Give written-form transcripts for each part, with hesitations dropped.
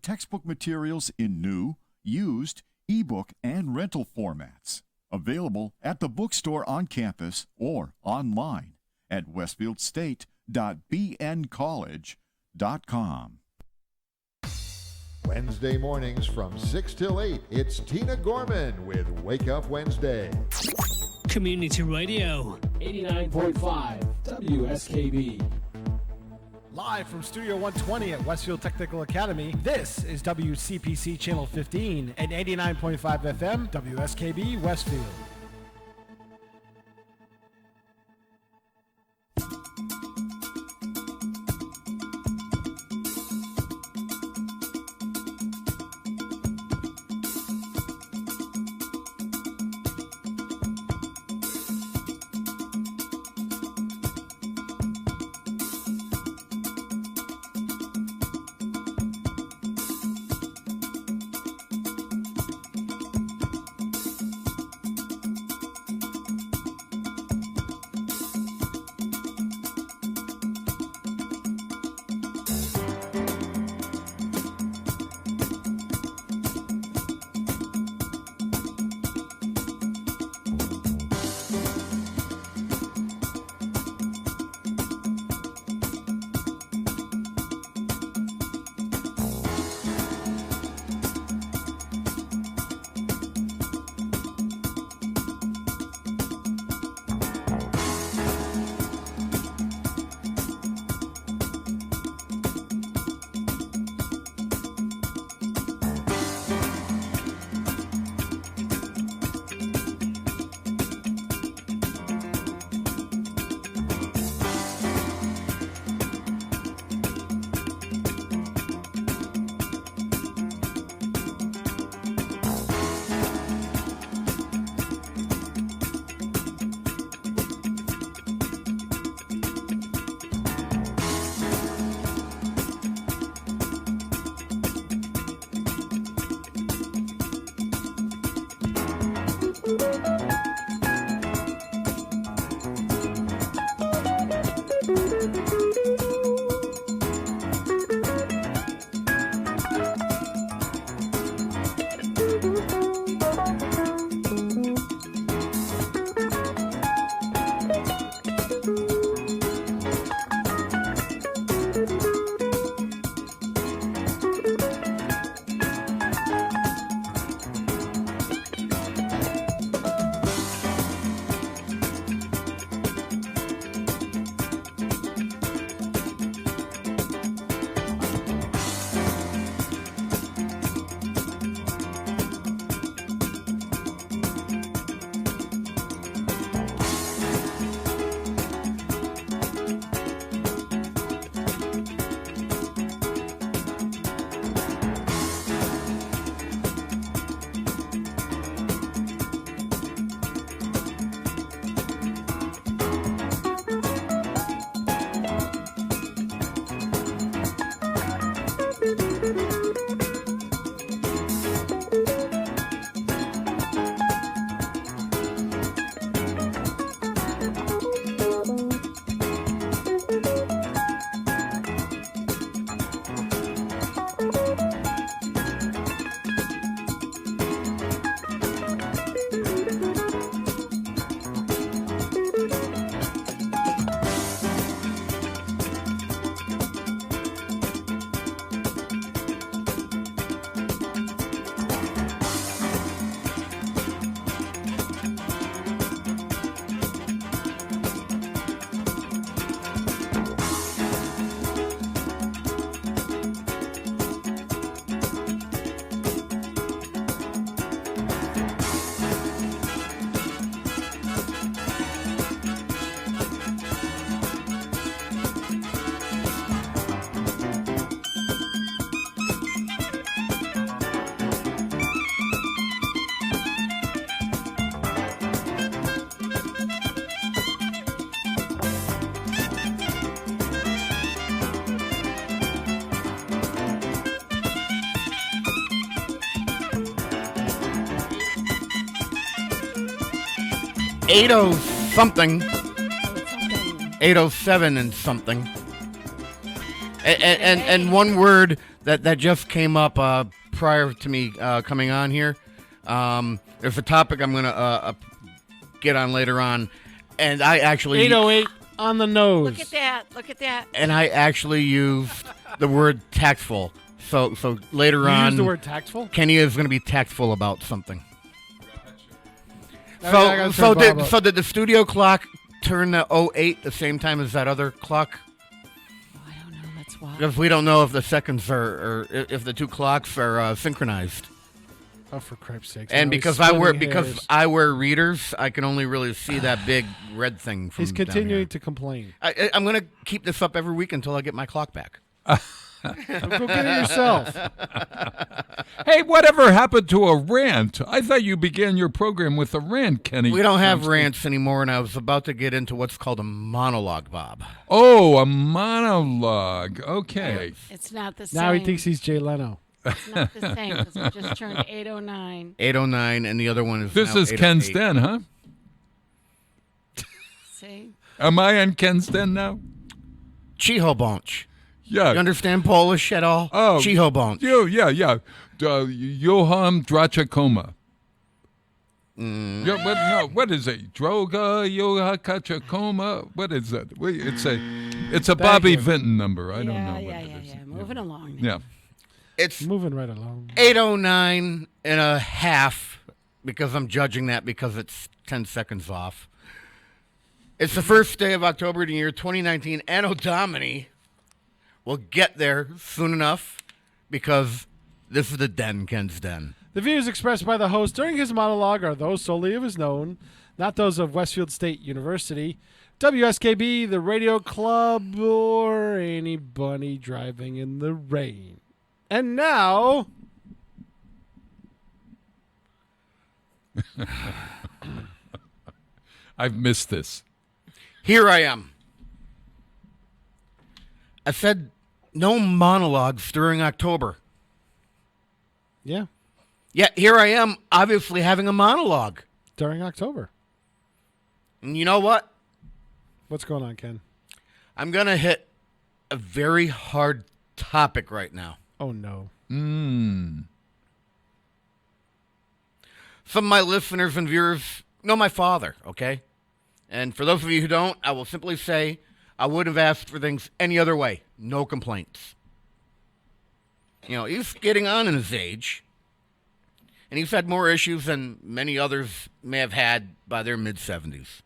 textbook materials in new, used, ebook, and rental formats. Available at the bookstore on campus or online at westfieldstate.bncollege.com. Wednesday mornings from 6 till 8, it's Tina Gorman with Wake Up Wednesday. Community Radio. 89.5 WSKB. Live from Studio 120 at Westfield Technical Academy, this is WCPC Channel 15 and 89.5 FM, WSKB Westfield. .80 something, 807 and something. And one word that just came up prior to me coming on here. There's a topic I'm going to get on later on, and I actually 808 on the nose. Look at that. Look at that. And I actually used the word tactful. So later You on, used the word tactful? Kenny is going to be tactful about something. I So gotta turn Bob up. did the studio clock turn to 08 the same time as that other clock? Oh, I don't know. That's why. Because we don't know if the seconds or if the two clocks are synchronized. Oh, for crap's sake! And because I wear readers, I can only really see that big red thing from he's down continuing here. to complain. I'm going to keep this up every week until I get my clock back. Go get it yourself. Hey, whatever happened to a rant? I thought you began your program with a rant, Kenny. We don't have rants anymore, and I was about to get into what's called a monologue, Bob. Oh, a monologue. Okay. It's not the same. Now he thinks he's Jay Leno. It's not the same because we just turned 809. 809, and the other one is This now is Ken's 808. Den, huh? See? Am I on Ken's Den now? Chiho-bądź. Yeah. You understand Polish at all? Oh. Chiho-bądź. Yeah. Johann Drachakoma. Yeah, what is it? Droga, Yohakachakoma? What is that? It's a Bobby you. Vinton number. I don't know what Yeah. it is. Moving along. Yeah. It's Moving right along. 809 and a half because I'm judging that because it's 10 seconds off. It's the first day of October in the year 2019. Anno Domini will get there soon enough because this is the Den, Ken's Den. The views expressed by the host during his monologue are those solely of his own, not those of Westfield State University, WSKB, the Radio Club, or anybody driving in the rain. And now, I've missed this. Here I am. I said no monologues during October. yeah, Yet here I am, obviously having a monologue. during October. And you know what? What's going on, Ken? I'm going to hit a very hard topic right now. Oh, no. Some of my listeners and viewers know my father, okay? And for those of you who don't, I will simply say I wouldn't have asked for things any other way. No complaints. You know, he's getting on in his age, and he's had more issues than many others may have had by their mid-70s.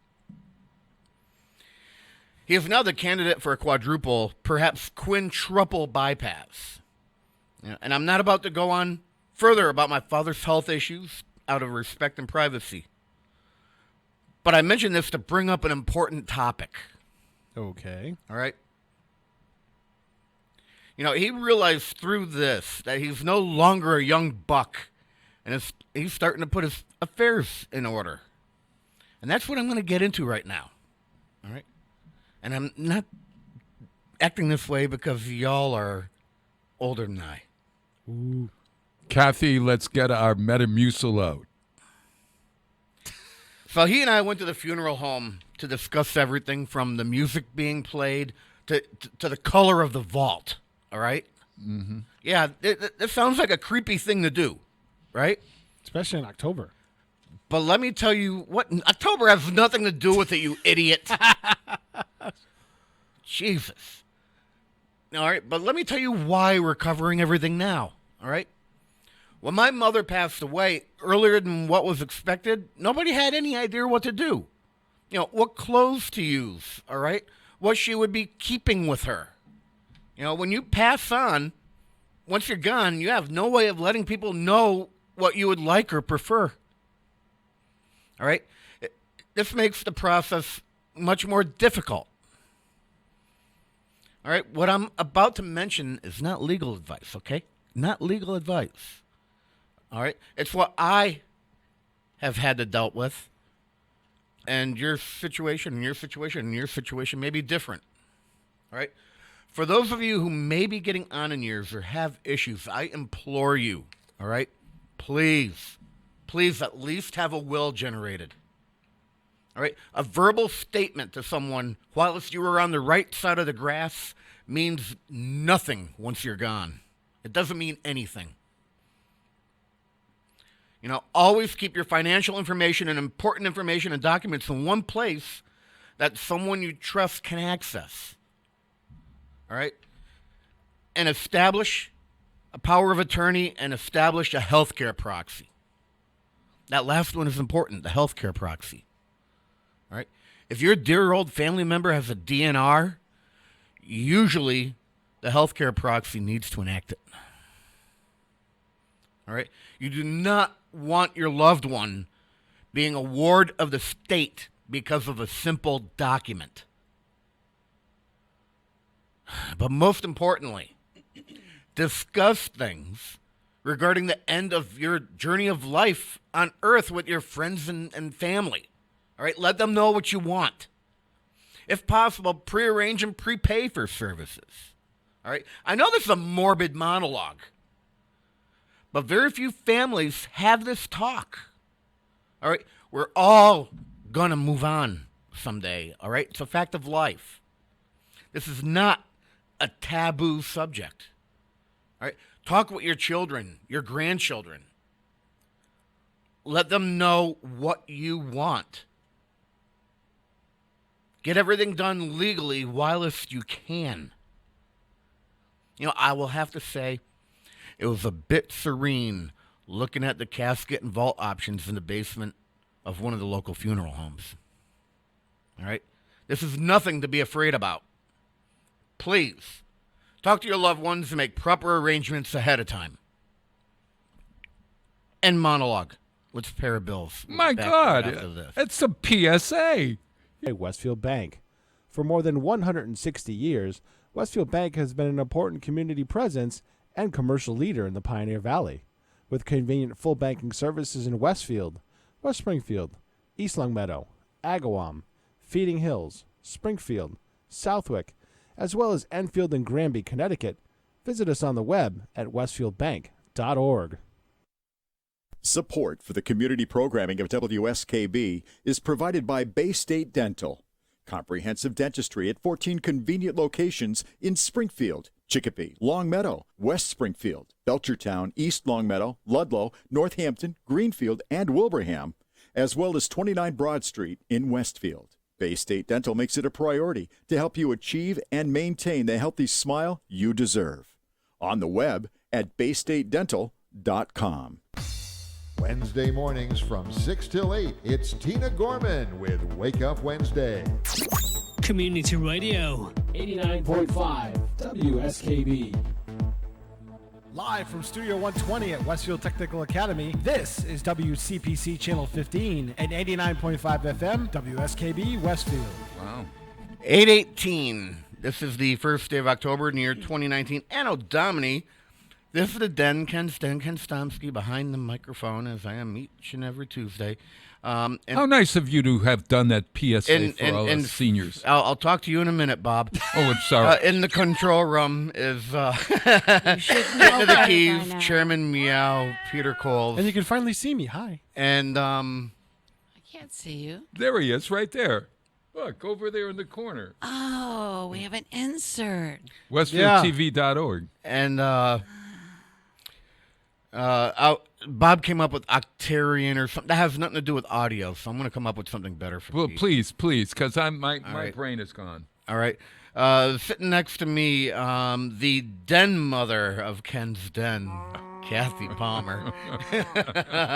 He is now the candidate for a quadruple, perhaps quintuple bypass. You know, and I'm not about to go on further about my father's health issues out of respect and privacy. But I mention this to bring up an important topic. Okay. All right? You know, he realized through this that he's no longer a young buck, and he's starting to put his affairs in order. And that's what I'm going to get into right now. All right? And I'm not acting this way because y'all are older than I. Kathy, let's get our Metamucil out. So he and I went to the funeral home to discuss everything from the music being played to the color of the vault. All right? Mm-hmm. Yeah, this sounds like a creepy thing to do, right? Especially in October. But let me tell you what, October has nothing to do with it, you idiot. Jesus. All right, but let me tell you why we're covering everything now. All right? When my mother passed away earlier than what was expected, nobody had any idea what to do. You know, what clothes to use, all right? What she would be keeping with her. You know, when you pass on, once you're gone, you have no way of letting people know what you would like or prefer. All right? This makes the process much more difficult. All right? What I'm about to mention is not legal advice, okay? Not legal advice. All right? It's what I have had to dealt with. And your situation and your situation and your situation may be different. All right? For those of you who may be getting on in years or have issues, I implore you, all right? Please at least have a will generated. All right? A verbal statement to someone whilst you were on the right side of the grass means nothing once you're gone. It doesn't mean anything. You know, always keep your financial information and important information and documents in one place that someone you trust can access. All right? And establish a power of attorney and establish a healthcare proxy. That last one is important, the healthcare proxy. All right? If your dear old family member has a DNR, usually the healthcare proxy needs to enact it. All right? You do not want your loved one being a ward of the state because of a simple document. But most importantly, discuss things regarding the end of your journey of life on earth with your friends and family. All right? Let them know what you want. If possible, prearrange and prepay for services. All right? I know this is a morbid monologue, but very few families have this talk. All right? We're all going to move on someday. All right? It's a fact of life. This is not a taboo subject. All right? Talk with your children, your grandchildren. Let them know what you want. Get everything done legally whilst you can. You know, I will have to say, it was a bit serene looking at the casket and vault options in the basement of one of the local funeral homes. All right? This is nothing to be afraid about. Please, talk to your loved ones and make proper arrangements ahead of time. End monologue. Let's pay our bills. My Back God, after this. it's a PSA. Westfield Bank. For more than 160 years, Westfield Bank has been an important community presence and commercial leader in the Pioneer Valley, with convenient full banking services in Westfield, West Springfield, East Longmeadow, Agawam, Feeding Hills, Springfield, Southwick, as well as Enfield and Granby, Connecticut. Visit us on the web at westfieldbank.org. Support for the community programming of WSKB is provided by Bay State Dental. Comprehensive dentistry at 14 convenient locations in Springfield, Chicopee, Longmeadow, West Springfield, Belchertown, East Longmeadow, Ludlow, Northampton, Greenfield, and Wilbraham, as well as 29 Broad Street in Westfield. Bay State Dental makes it a priority to help you achieve and maintain the healthy smile you deserve. On the web at baystatedental.com. Wednesday mornings from 6 till 8, it's Tina Gorman with Wake Up Wednesday. Community Radio. 89.5 WSKB. Live from Studio 120 at Westfield Technical Academy, this is WCPC Channel 15 and 89.5 FM, WSKB Westfield. Wow. 8/18. This is the first day of October in the year 2019. Anno Domini. This is the Den Ken Stomsky behind the microphone, as I am each and every Tuesday. And How nice of you to have done that PSA for all us seniors. I'll talk to you in a minute, Bob. Oh, I'm sorry. In the control room is You should know Hitting of the better by Keys, now. Chairman Meow, Peter Coles, And you can finally see me. Hi. and I can't see you. There he is, right there. Look, over there in the corner. Oh, we have an insert. WestfieldTV.org. Bob came up with Octarian or something that has nothing to do with audio, so I'm going to come up with something better for Well, Pete. please, because my right. brain is gone. All right. Sitting next to me, the den mother of Ken's Den, Kathy Palmer.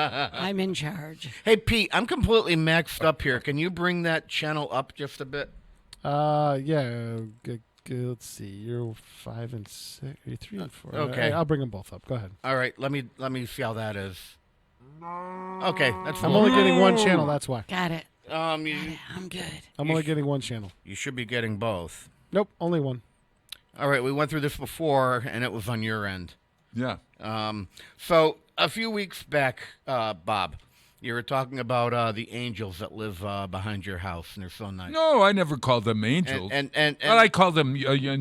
I'm in charge. Hey, Pete, I'm completely maxed up here. Can you bring that channel up just a bit? Yeah. Let's see. You're 5 and 6. You're 3 and 4. Okay. I'll bring them both up. Go ahead. All right. Let me see how that is. Okay, that's I'm only getting one channel. That's why. Got it. I'm good. I'm only getting one channel. You should be getting both. Nope, only one. All right, we went through this before, and it was on your end. Yeah. So a few weeks back, Bob, you were talking about the angels that live behind your house, and they're so nice. No, I never called them angels. And Well, I called them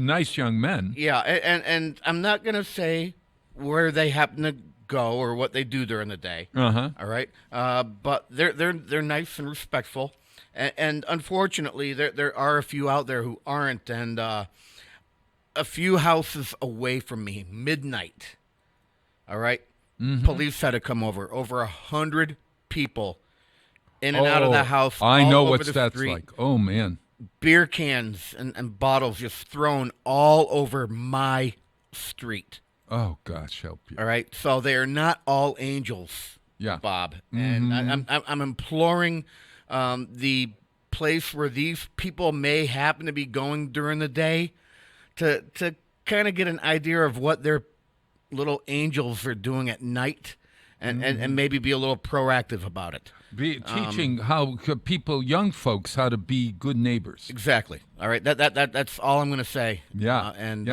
nice young men. yeah, and I'm not gonna say where they happen to go or what they do during the day. Uh-huh. All right, but they're nice and respectful, and unfortunately, there are a few out there who aren't, and a few houses away from me, midnight. All right? Mm-hmm. Police had to come over. Over 100 people in and out of the house. I all know over what the that's street. like. Oh, man. Beer cans and bottles just thrown all over my street. Oh, gosh, help you. All right? So they are not all angels, Yeah. Bob. And I'm imploring the place where these people may happen to be going during the day to kind of get an idea of what their little angels are doing at night and maybe be a little proactive about it. Teaching how people, young folks, how to be good neighbors. Exactly. All right. That's all I'm going to say. Yeah. And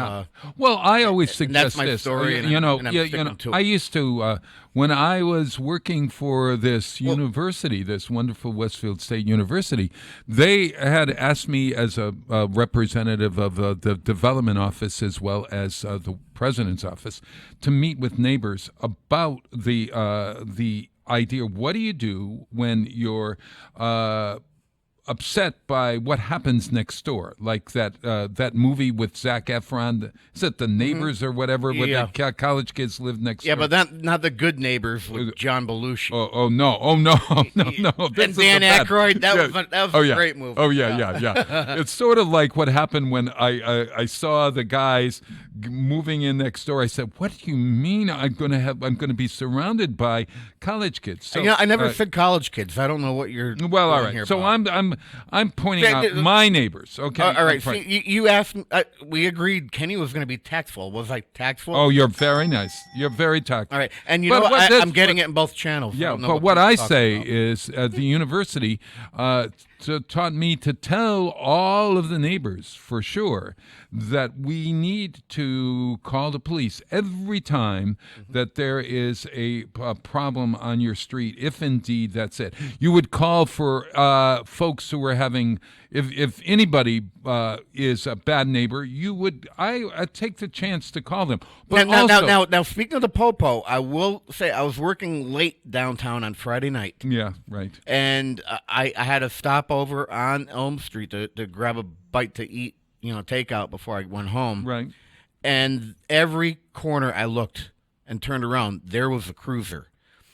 well, I always and suggest that's my this. story, and I'm sticking to it. I used to when I was working for this university, this wonderful Westfield State University. They had asked me as a representative of the development office as well as the president's office to meet with neighbors about the idea. What do you do when you're upset by what happens next door? Like that movie with Zac Efron. Is it The Neighbors or whatever? Where Yeah. the college kids live next door. Yeah, but not the good neighbors with John Belushi. Oh no! No! This And is Dan the bad- Aykroyd. That was Oh, a yeah. great movie. Oh yeah. It's sort of like what happened when I saw the guys moving in next door. I said, "What do you mean? I'm going to be surrounded by college kids?" So I never said college kids. I don't know what you're. well, all doing right. Here, So Bob. I'm pointing out my neighbors. Okay. All right. Fine. See, you asked. We agreed. Kenny was going to be tactful. Was I tactful? Oh, you're very nice. You're very tactful. All right. And But know, what this- I'm getting it in both channels. I Yeah, don't know but what you're I talking say about. is the university taught me to tell all of the neighbors for sure that we need to call the police every time that there is a problem on your street, if indeed that's it. You would call for folks who are having, if anybody is a bad neighbor, you would, I take the chance to call them. But Now, speaking of the popo, I will say I was working late downtown on Friday night. Yeah, right. And I had a stopover on Elm Street to grab a bite to eat, takeout before I went home. Right. And every corner I looked and turned around, there was a cruiser.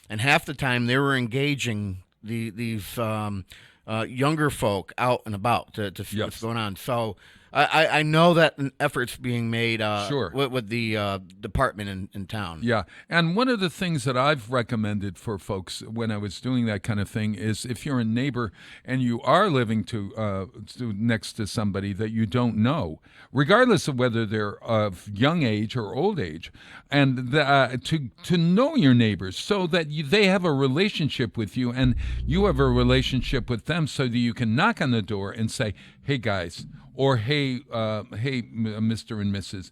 And half the time they were engaging these younger folk out and about to see what's going on. So I know that an effort's being made Sure. with the department in town. Yeah, and one of the things that I've recommended for folks when I was doing that kind of thing is if you're a neighbor and you are living to next to somebody that you don't know, regardless of whether they're of young age or old age, and to know your neighbors so that they have a relationship with you and you have a relationship with them, so that you can knock on the door and say, "Hey guys," or "Hey, Mr. and Mrs.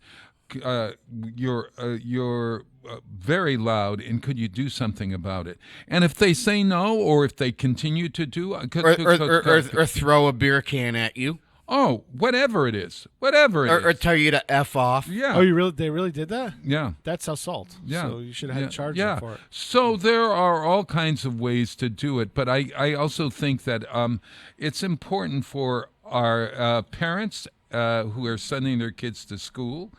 You're very loud, and could you do something about it?" And if they say no, or if they continue to do, Or throw a beer can at you. oh, whatever it is, whatever it is. Or tell you to F off. Yeah. Oh, they really did that? Yeah. That's assault. Yeah. So you should have had charged yeah. them for it. So there are all kinds of ways to do it, but I also think that it's important for our parents who are sending their kids to school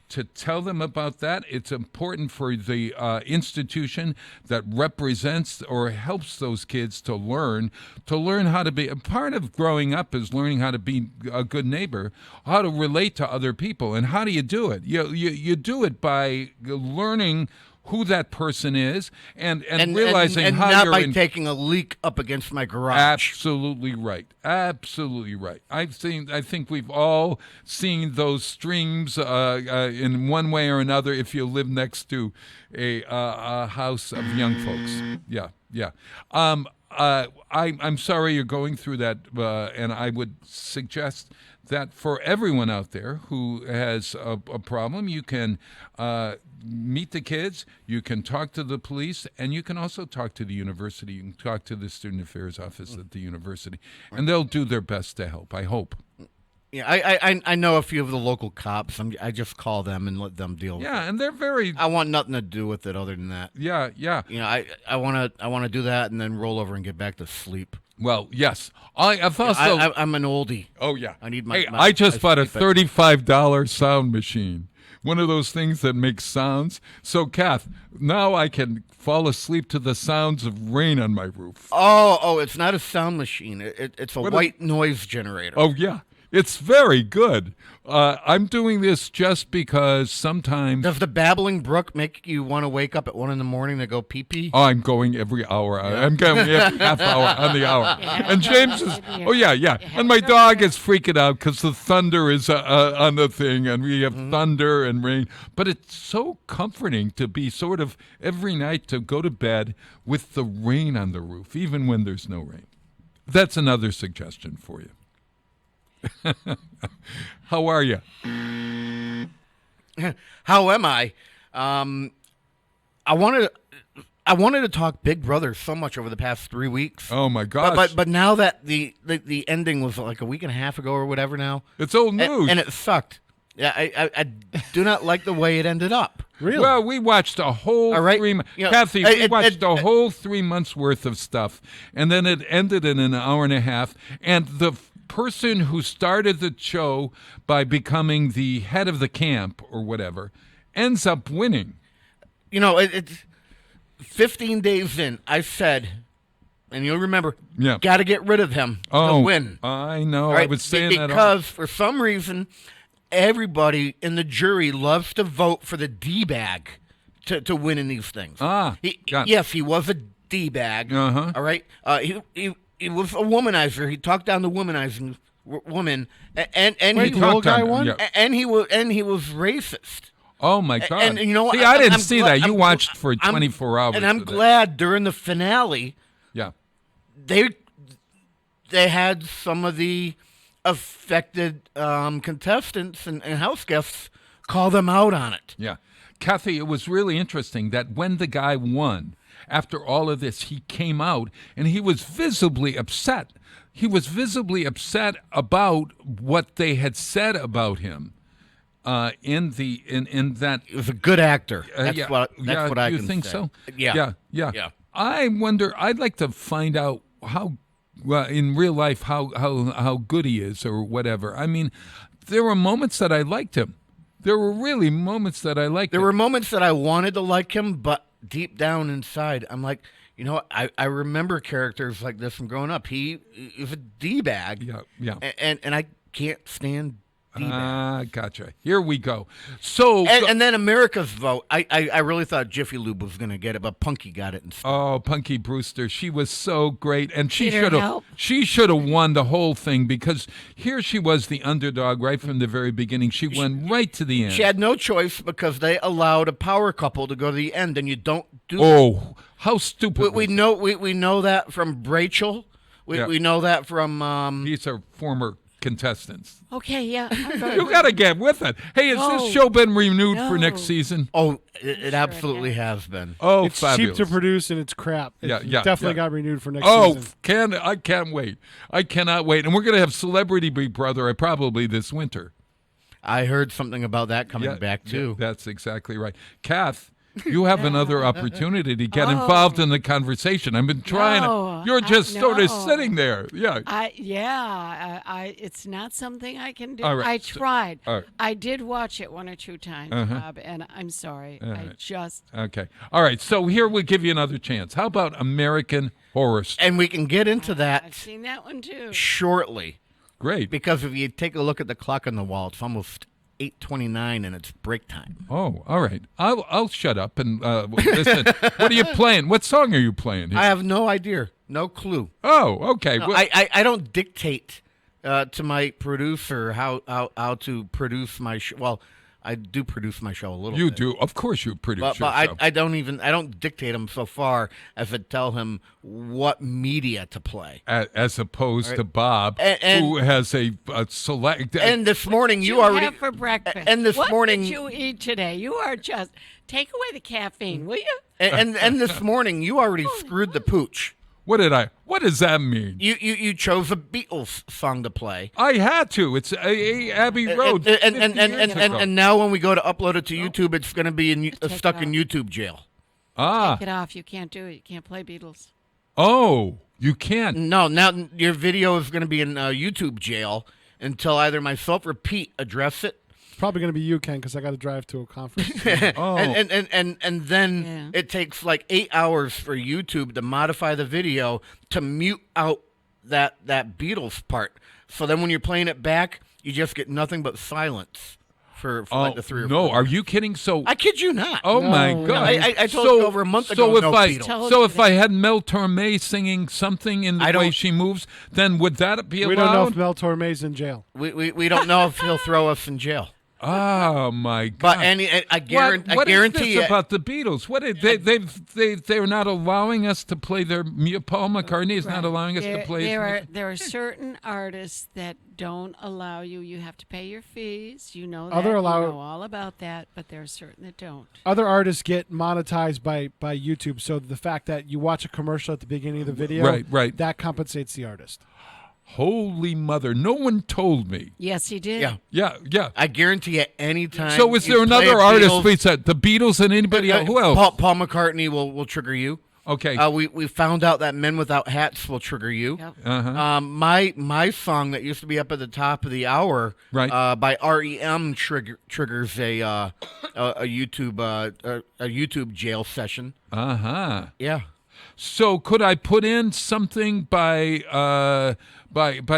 to tell them about that. It's important for the institution that represents or helps those kids to learn how to be. A part of growing up is learning how to be a good neighbor, how to relate to other people. And how do you do it? You do it by learning who that person is and realizing and how not you're by taking a leak up against my garage. Absolutely right. Absolutely right. I think we've all seen those streams in one way or another if you live next to a house of young folks. Yeah. I'm sorry you're going through that, and I would suggest that for everyone out there who has a problem, you can meet the kids, you can talk to the police, and you can also talk to the university. You can talk to the student affairs office at the university, and they'll do their best to help, I hope. Yeah, I know a few of the local cops. I just call them and let them deal with it. Yeah, and they're very... I want nothing to do with it other than that. Yeah. I want to do that and then roll over and get back to sleep. Well, yes. I've also. I'm an oldie. Oh yeah. I need my. Hey, my I just bought a sleep at- $35 sound machine. One of those things that makes sounds. So, Kath, now I can fall asleep to the sounds of rain on my roof. Oh, it's not a sound machine. It's a What white noise generator. Oh yeah, it's very good. I'm doing this just because sometimes. Does the babbling brook make you want to wake up at 1 a.m. to go pee pee? Oh, I'm going every hour. I'm going every half hour on the hour. And James is, oh, yeah. And my dog is freaking out because the thunder is on the thing, and we have thunder and rain. But it's so comforting to be sort of every night to go to bed with the rain on the roof, even when there's no rain. That's another suggestion for you. How are you? How am I? I wanted to talk Big Brother so much over the past 3 weeks. Oh my gosh! But now that the ending was like a week and a half ago or whatever now, It's old news. and it sucked. Yeah, I do not like the way it ended up. Really? Well, we watched a whole All right. 3 months. You know, Kathy, we it- watched it- a whole 3 months worth of stuff, and then it ended in an hour and a half. And the person who started the show by becoming the head of the camp or whatever ends up winning. You know, it's 15 days in. I said, and you'll remember, Yeah. got to get rid of him to win. I know. All I right? was saying that. Because for some reason, everybody in the jury loves to vote for the D-bag to win in these things. Got it. Yes, he was a D-bag. Uh-huh. All right. He was a womanizer. He talked down the womanizing woman, and Wait, he the old guy on- won? yeah. and he was Oh racist. my God! And you know, see, I didn't I'm see gla- that. You I'm- watched for I'm- 24 hours. and I'm of that. glad during the finale Yeah. they had some of the affected contestants and house guests call them out on it. Yeah. Kathy, it was really interesting that when the guy won, after all of this, he came out and he was visibly upset. He was visibly upset about what they had said about him in that. He was a good actor. That's yeah, what yeah, I you can think say. so? Yeah. Yeah. I wonder. I'd like to find out how, in real life, how good he is or whatever. I mean, there were moments that I liked him. There were really moments that I liked There him. were moments that I wanted to like him, but deep down inside, I'm like, you know, I remember characters like this from growing up. He was a D-bag. Yeah. And I can't stand D-bag. Gotcha. Here we go. So, And then America's vote, I really thought Jiffy Lube was going to get it, but Punky got it instead. oh, Punky Brewster, she was so great, and she Peter, should have help. won the whole thing because here she was the underdog right from the very beginning. She went right to the end. She had no choice because they allowed a power couple to go to the end, and you don't do oh, how stupid! we was know we know that from Rachel. Yeah. We know that from that? These are former contestants. Okay, yeah. You got to get with it. Hey, has No. this show been renewed for No. next season? oh, it absolutely has been. Oh, It's fabulous! cheap to produce and it's crap. It Yeah, definitely yeah. got renewed for next Oh, season. I can't wait. I cannot wait. And we're going to have Celebrity Big Brother probably this winter. I heard something about that coming back too. Yeah, that's exactly right. Kath, you have another opportunity to get involved in the conversation. I've been trying. No, You're just sort of no. sitting there. Yeah. It's not something I can do. All right, I so- tried. all right. I did watch it 1 or 2 times, Bob, and I'm sorry. I right. just Okay. All right. So here we'll give you another chance. How about American Horror Story? And we can get into I've that seen that one too. shortly Great. because if you take a look at the clock on the wall, it's almost 8:29 and it's break time. Oh, all right. I'll shut up and listen. What are you playing? What song are you playing here? I have no idea, no clue. Oh, okay. No, Well, I don't dictate to my producer how to produce my show. Well, I do produce my show a little you bit. do. Of course you produce But your show. I don't dictate him so far as to tell him what media to play. As opposed to Bob, And- who has a select. And this morning you you already have for breakfast? and this what morning- did you eat today? You are just take away the caffeine, will you? and this morning you already screwed the pooch. What does that mean? You chose a Beatles song to play. I had to. It's a Abbey Road. And 50 years ago. and now when we go to upload it to YouTube, it's going to be stuck in off. YouTube jail. Ah. Take it off. You can't do it. You can't play Beatles. Oh. You can't. No, now your video is going to be in YouTube jail until either myself or Pete address it. It's probably going to be you, Ken, because I got to drive to a conference. Oh. And then it takes like 8 hours for YouTube to modify the video to mute out that Beatles part. So then when you're playing it back, you just get nothing but silence for like the 3 or 4 no, are minutes. you kidding? So I kid you not. Oh my No, God! I told you over a month ago, So no if Beatles. so if I had Mel Torme singing something in the I way don't- she moves, then would that be allowed? We don't know if Mel Torme's in jail. We don't know if he'll throw us in jail. Oh my God! But I guarantee what is guarantee this you. about the Beatles? What they're not allowing us to play their Paul McCartney is not allowing us to play. There are certain artists that don't allow you. You have to pay your fees. You know that. Other allow- you know all about that, but there are certain that don't. Other artists get monetized by YouTube, so the fact that you watch a commercial at the beginning of the video, Right. that compensates the artist. Holy mother! No one told me. Yes, he did. Yeah, Yeah. I guarantee you anytime. So is you there play another a artist? Beatles- Please, the Beatles and anybody else? Who else? Paul McCartney will trigger you. Okay. We found out that Men Without Hats will trigger you. Yep. Uh-huh. My song that used to be up at the top of the hour, Right. by REM triggers a YouTube jail session. Uh-huh. Yeah. So could I put in something by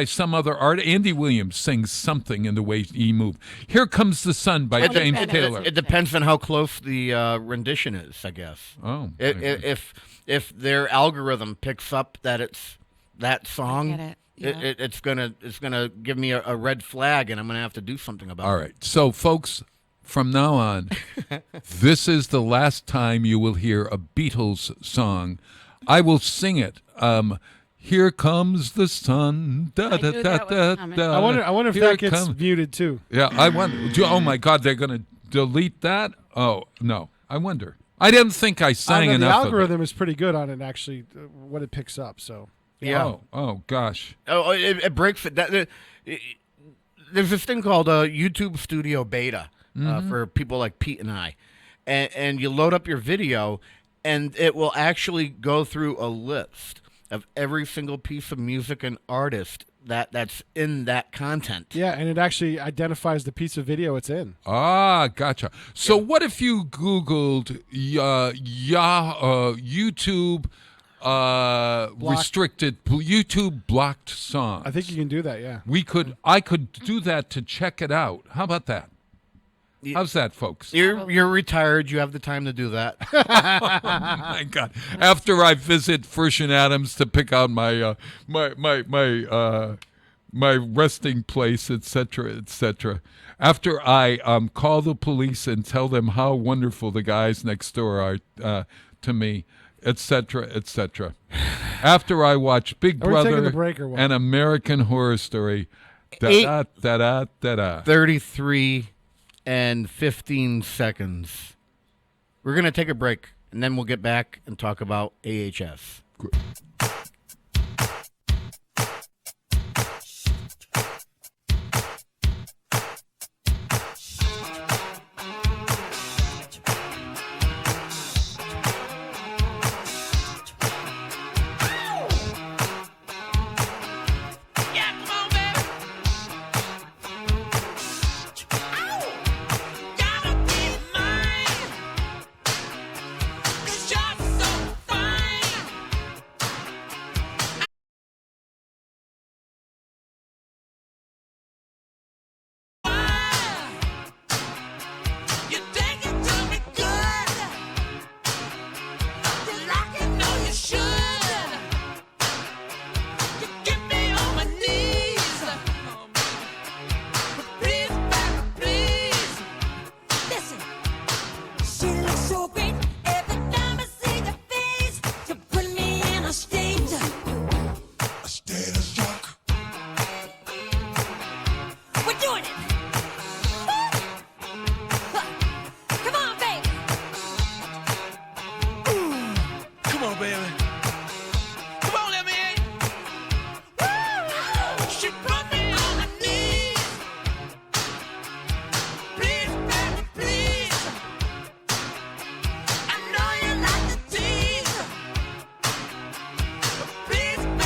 some other artist? Andy Williams sings something in the way he moved. Here Comes the Sun by James Taylor. It depends on how close the rendition is, I guess. Oh. If their algorithm picks up that it's that song, I get it. Yeah. it's gonna give me a red flag, and I'm gonna have to do something about All it. right. So, folks, from now on, this is the last time you will hear a Beatles song. I will sing it. Here comes the sun. Da, I da, knew da, that was da, coming. da. I wonder if Here that it gets comes. muted too. Yeah, I wonder. Oh my God, they're going to delete that? Oh no, I wonder. I didn't think I sang The enough. algorithm is pretty good on it, actually, what it picks up. So Yeah. Oh gosh. Oh, it breaks it. There's this thing called YouTube Studio Beta for people like Pete and I, and you load up your video, and it will actually go through a list of every single piece of music and artist that's in that content. yeah, and it actually identifies the piece of video it's in. Ah, gotcha. So what if you Googled YouTube restricted YouTube blocked songs? I think you can do that. Yeah. I could do that to check it out. How about that? How's that, folks? You're retired. You have the time to do that. My God! After I visit Frisch and Adams to pick out my my resting place, etc., etc. After I call the police and tell them how wonderful the guys next door are to me, etc., etc. After I watch Big Are we taking Brother the break or what? and American Horror Story, da Eight- da da da da da. 33 and 15 seconds. We're gonna take a break, and then we'll get back and talk about AHS. Please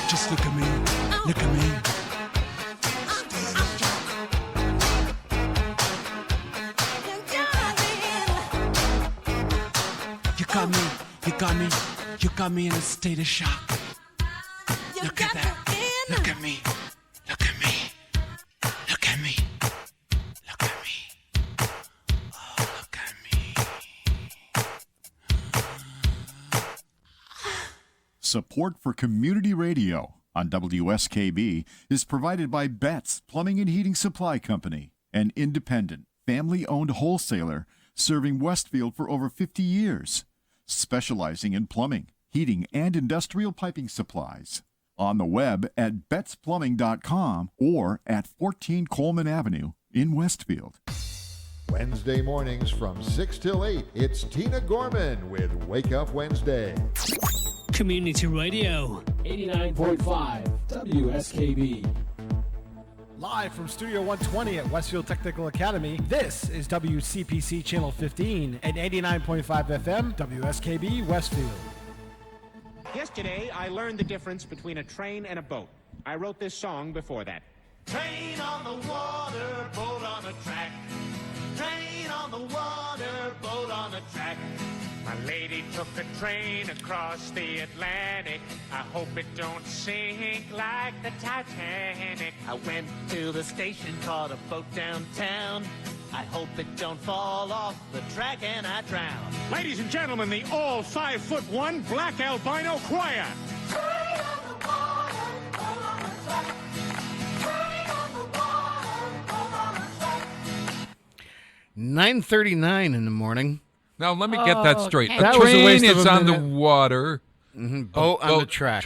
Just look at me. Look at me. You got me. You got me. You got me in a state of shock. Look at that. Look at me. Look at me. Look at me. Look at me. Oh, look at me. Support for community radio on WSKB is provided by Betts Plumbing and Heating Supply Company, an independent, family-owned wholesaler serving Westfield for over 50 years, specializing in plumbing, heating, and industrial piping supplies. On the web at bettsplumbing.com or at 14 Coleman Avenue in Westfield. Wednesday mornings from 6 till 8, it's Tina Gorman with Wake Up Wednesday. Community radio. 89.5 WSKB. Live from Studio 120 at Westfield Technical Academy, this is WCPC Channel 15 and 89.5 FM, WSKB Westfield. Yesterday, I learned the difference between a train and a boat. I wrote this song before that. Train on the water, boat on the track. Train on the water, boat on the track. My lady took a train across the Atlantic. I hope it don't sink like the Titanic. I went to the station, caught a boat downtown. I hope it don't fall off the track and I drown. Ladies and gentlemen, the all 5'1" black albino choir. Train on the water, boat on the track. Train on the water, boat on the track. 9:39 in the morning. Now, let me get that straight. okay. A That was a train waste of is a on the minute. water. Boat on the track.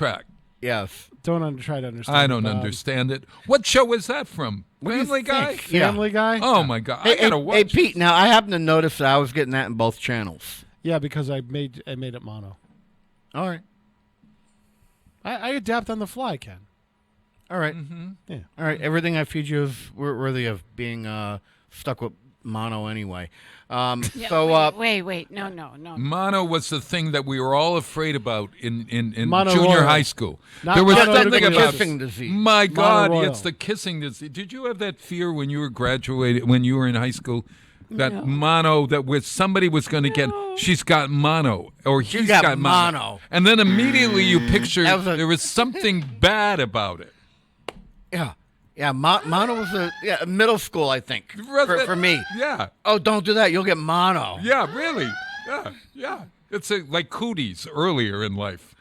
Yes. Try to understand. I don't Bob. understand it. What show is that from? What do you Family Guy? think? Yeah. Family Guy? Oh, my God. Hey, I got to hey, watch hey, this. Pete, now I happen to notice that I was getting that in both channels. Yeah, because I made it mono. All right. I adapt on the fly, Ken. All right. Yeah. All right. Everything I feed you is worthy of being stuck with mono anyway. Yeah, So, wait. No. Mono was the thing that we were all afraid about in Mono junior royal. high school. Not There was mono something about kissing disease. My God, Mono it's royal. the kissing disease. Did you have that fear when you were graduated, when you were in high school? That mono, that somebody was going to get, she's got mono, or he's got mono. mono. And then immediately you picture That was a- there was something bad about it. yeah. Yeah, mono was a middle school, I think, for me. Yeah. Oh, don't do that. You'll get mono. Yeah, really. Yeah. It's like cooties earlier in life.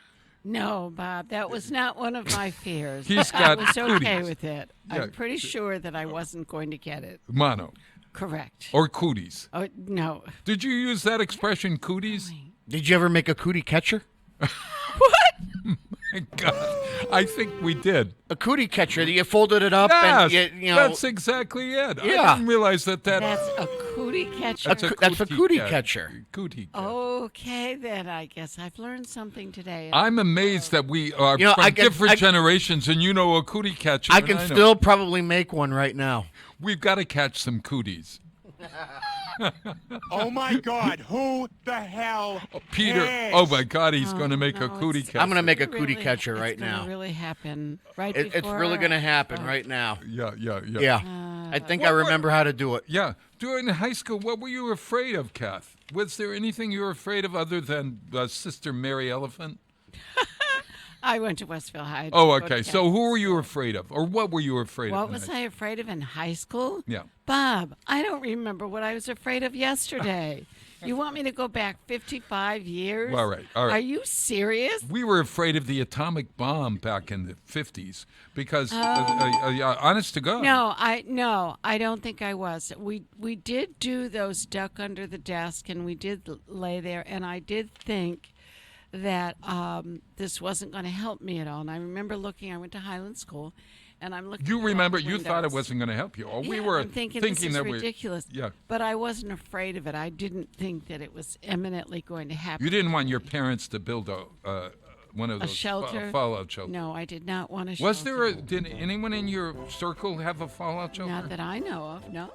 No, Bob, that was not one of my fears. He's I got was okay cooties. with it. Yeah. I'm pretty sure that I wasn't going to get it. Mono. Correct. Or cooties. Oh, no. Did you use that expression, cooties? Did you ever make a cootie catcher? My God, I think we did. A cootie catcher. You folded it up Yes, and you know. that's exactly it. Yeah. I didn't realize that. That's a cootie catcher. That's a cootie catcher. Cootie catcher. Okay, then I guess I've learned something today. I'm amazed that we are You know, from I can- different I- generations, and you know a cootie catcher. I and can know. still probably make one right now. We've got to catch some cooties. Oh my God, who the hell? Peter, cares? oh my God, he's going to make a no, cootie it's- catcher. I'm going to make a Really- cootie catcher right it's gonna now. really happen right It's before. really going to happen right now. Yeah. Yeah. I think I remember how to do it. Yeah. During high school, what were you afraid of, Kath? Was there anything you were afraid of other than Sister Mary Elephant? I went to Westfield High. Oh, to go okay. to So who Kansas. were you afraid of? Or what were you afraid of? What in was high I afraid of in high school? Yeah. Bob, I don't remember what I was afraid of yesterday. You want me to go back 55 years? All right. Are you serious? We were afraid of the atomic bomb back in the 50s because, honest to God. No, I don't think I was. We did do those duck under the desk, and we did lay there, and I did think that this wasn't going to help me at all. And I remember looking. I went to Highland School, and I'm looking. You at all remember, the you thought it windows. wasn't going to help you. Or we Yeah, were I'm thinking this is that ridiculous. Yeah. But I wasn't afraid of it. I didn't think that it was eminently going to happen. You didn't want your parents to build one of A those shelter? fallout shelters. No, I did not want a shelter. Was there did anyone in your circle have a fallout shelter? Not that I know of, no.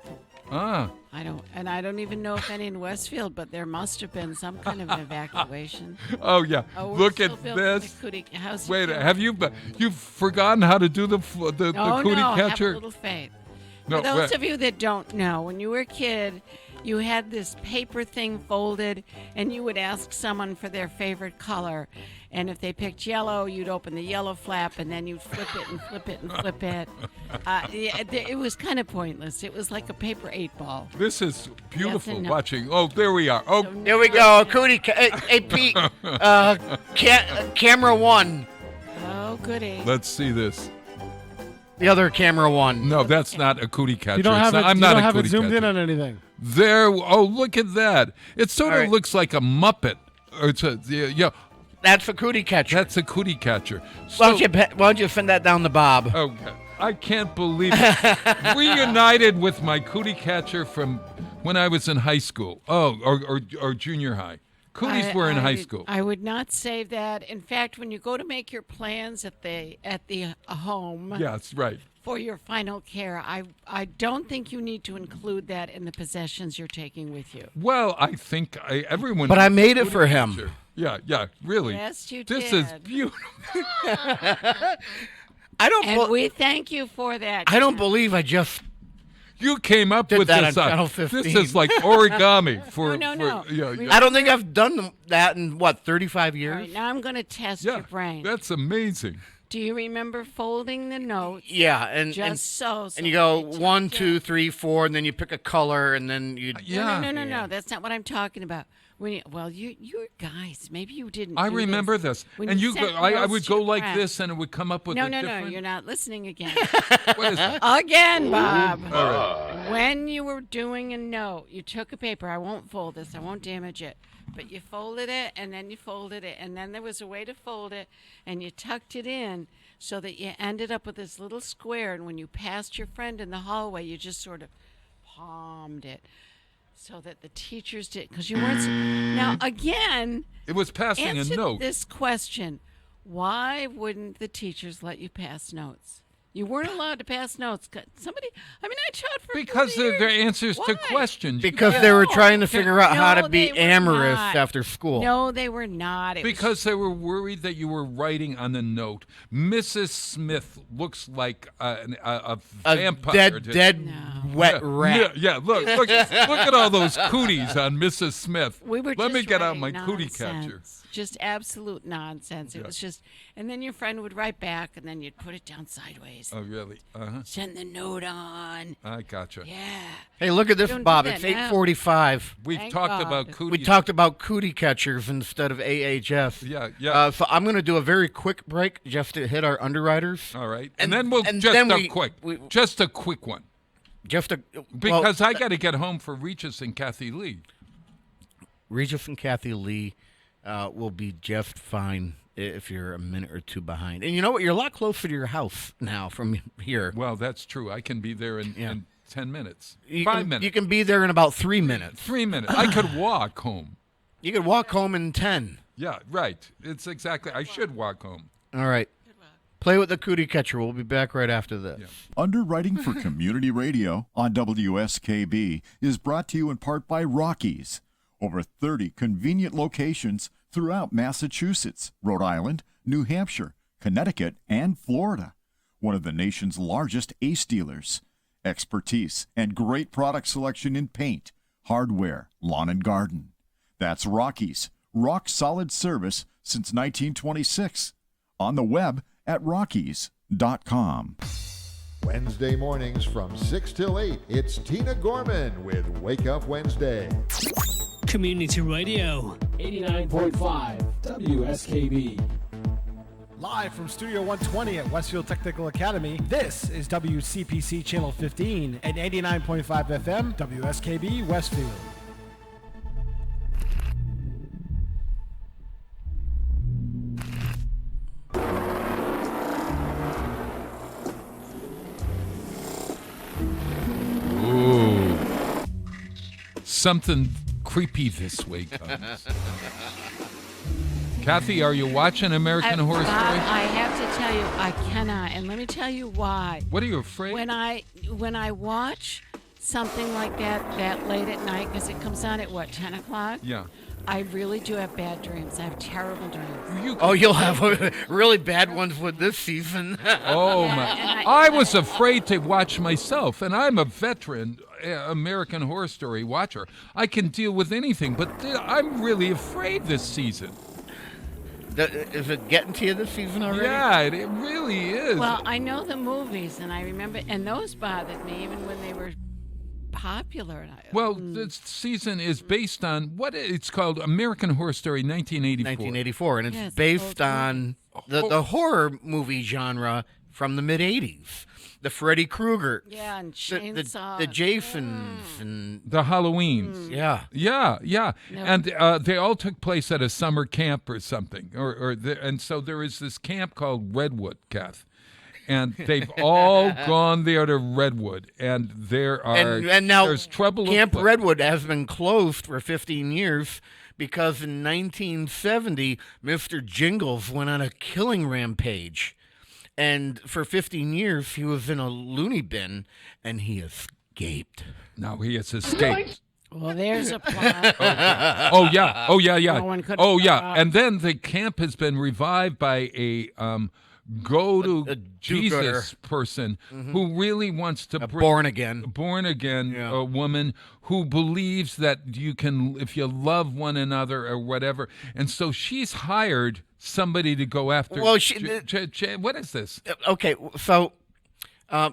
Ah, I don't even know if any in Westfield, but there must have been some kind of an evacuation. oh yeah. Oh, we're Look still at building this. the cootie- how's it Wait, doing? have you've forgotten how to do the cootie no, catcher? have a little faith. No, For those wait. of you that don't know, when you were a kid, you had this paper thing folded, and you would ask someone for their favorite color. And if they picked yellow, you'd open the yellow flap, and then you'd flip it and flip it and flip it. It was kind of pointless. It was like a paper 8-ball. This is beautiful no. watching. Oh, there we are. Oh, There we go. Cootie. Hey, Pete. Camera one. Oh, goody. let's see this. The other camera one. No, that's not a cootie catcher. You don't have It's it. I'm You not don't a have it cootie zoomed in catcher. on anything. There. Oh, look at that. It sort All of right. looks like a Muppet. Or it's a yeah. That's a cootie catcher. That's a cootie catcher. Why don't you send that down to Bob? Okay. I can't believe it. Reunited with my cootie catcher from when I was in high school. Oh, or junior high. Cooties were in high school. I would not say that. In fact, when you go to make your plans at the home Yes, right. for your final care, I don't think you need to include that in the possessions you're taking with you. Well, I think everyone. But I needs a made it cootie for him. catcher. Yeah, really. Yes, you This is did. beautiful. I don't. And we thank you for that. I don't believe I just. You came up Did with that this. on Channel 15. This is like origami for. No. I don't think I've done that in 35 All years. right, now I'm going to test Yeah, your brain. that's amazing. Do you remember folding the notes? Yeah, and And you go somebody 1, took 2, it? 3, 4, and then you pick a color, and then you. Yeah. No. That's not what I'm talking about. When you guys, maybe you didn't. I do remember this. When And you you go, sent I notes would to go your like friend. this, and it would come up with No, a different. you're not listening again. What is that? Again, Bob. All right. When you were doing a note, you took a paper. I won't fold this. I won't damage it. But you folded it, and then you folded it, and then there was a way to fold it, and you tucked it in so that you ended up with this little square. And when you passed your friend in the hallway, you just sort of palmed it so that the teachers did, because you weren't. Now, again, It was passing a answer note. this question. Why wouldn't the teachers let you pass notes? You weren't allowed to pass notes. I taught for Because 40 they're years. answers to Why? questions. Because they were No. trying to figure out how No, to be they were amorous not. after school. No, they were not. It was Because they were worried that you were writing on the note. Mrs. Smith looks like a A vampire. dead, No. wet rat. Yeah. Look at all those cooties on Mrs. Smith. We were Let me just get out writing my cootie nonsense. catcher. Just absolute nonsense. It was just, and then your friend would write back, and then you'd put it down sideways. Oh, really? Send the note on. I gotcha. Yeah. Hey, look at this, Don't do Bob. that It's now. 8:45. We've Thank talked God. about cooties. We talked about cootie catchers instead of AHS. Yeah. So I'm going to do a very quick break just to hit our underwriters. All right. And- And then we'll and just then a quick one. Just a Because I got to get home for Regis and Kathy Lee. Regis and Kathy Lee will be just fine if you're a minute or two behind. And you know what? You're a lot closer to your house now from here. Well, that's true. I can be there in 10 minutes. You 5 can, minutes. You can be there in about 3 minutes. 3 minutes. I could walk home. You could walk home in 10. Yeah, right. It's exactly. I should walk home. All right. Play with the cootie catcher. We'll be back right after this. Yeah. Underwriting for Community Radio on WSKB is brought to you in part by Rockies. Over 30 convenient locations throughout Massachusetts, Rhode Island, New Hampshire, Connecticut, and Florida. One of the nation's largest ACE dealers. Expertise and great product selection in paint, hardware, lawn and garden. That's Rockies. Rock solid service since 1926. On the web at rockies.com. Wednesday mornings from 6 till 8, it's Tina Gorman with Wake Up Wednesday. Community Radio. 89.5 WSKB. Live from Studio 120 at Westfield Technical Academy, this is WCPC Channel 15 and 89.5 FM, WSKB Westfield. Ooh. Something creepy this way comes. Kathy, are you watching American Horror Bob, Story? I have to tell you, I cannot, and let me tell you why. What are you afraid? When I watch something like that late at night, because it comes on at what, 10 o'clock? Yeah. I really do have bad dreams. I have terrible dreams. You'll have really bad ones with this season. Oh Yeah, my! and I was afraid to watch myself, and I'm a veteran American Horror Story watcher. I can deal with anything, but I'm really afraid this season. Is it getting to you this season already? Yeah, it really is. Well, I know the movies, and I remember, and those bothered me even when they were popular. Well, this season is based on what it's called American Horror Story 1984. 1984, and it's Yes, based old on the horror movie genre from the mid 80s. The Freddy Krueger, Yeah, and the chainsaw. Jasons, and The Halloweens. yeah. Yeah. No. And they all took place at a summer camp or something. And so there is this camp called Redwood, Kath. And they've all gone there to Redwood. And there are And now there's trouble Camp afoot. Redwood has been closed for 15 years because in 1970, Mr. Jingles went on a killing rampage. And for 15 years, he was in a loony bin, and he escaped. Now he has escaped. Well, there's a plot. Oh yeah. No one could Oh yeah. stop. And then the camp has been revived by a go to a Jesus do-gooder. person who really wants to bring Born again. born again Yeah. woman who believes that you can, if you love one another or whatever. And so she's hired somebody to go after. Well, what is this? Okay, so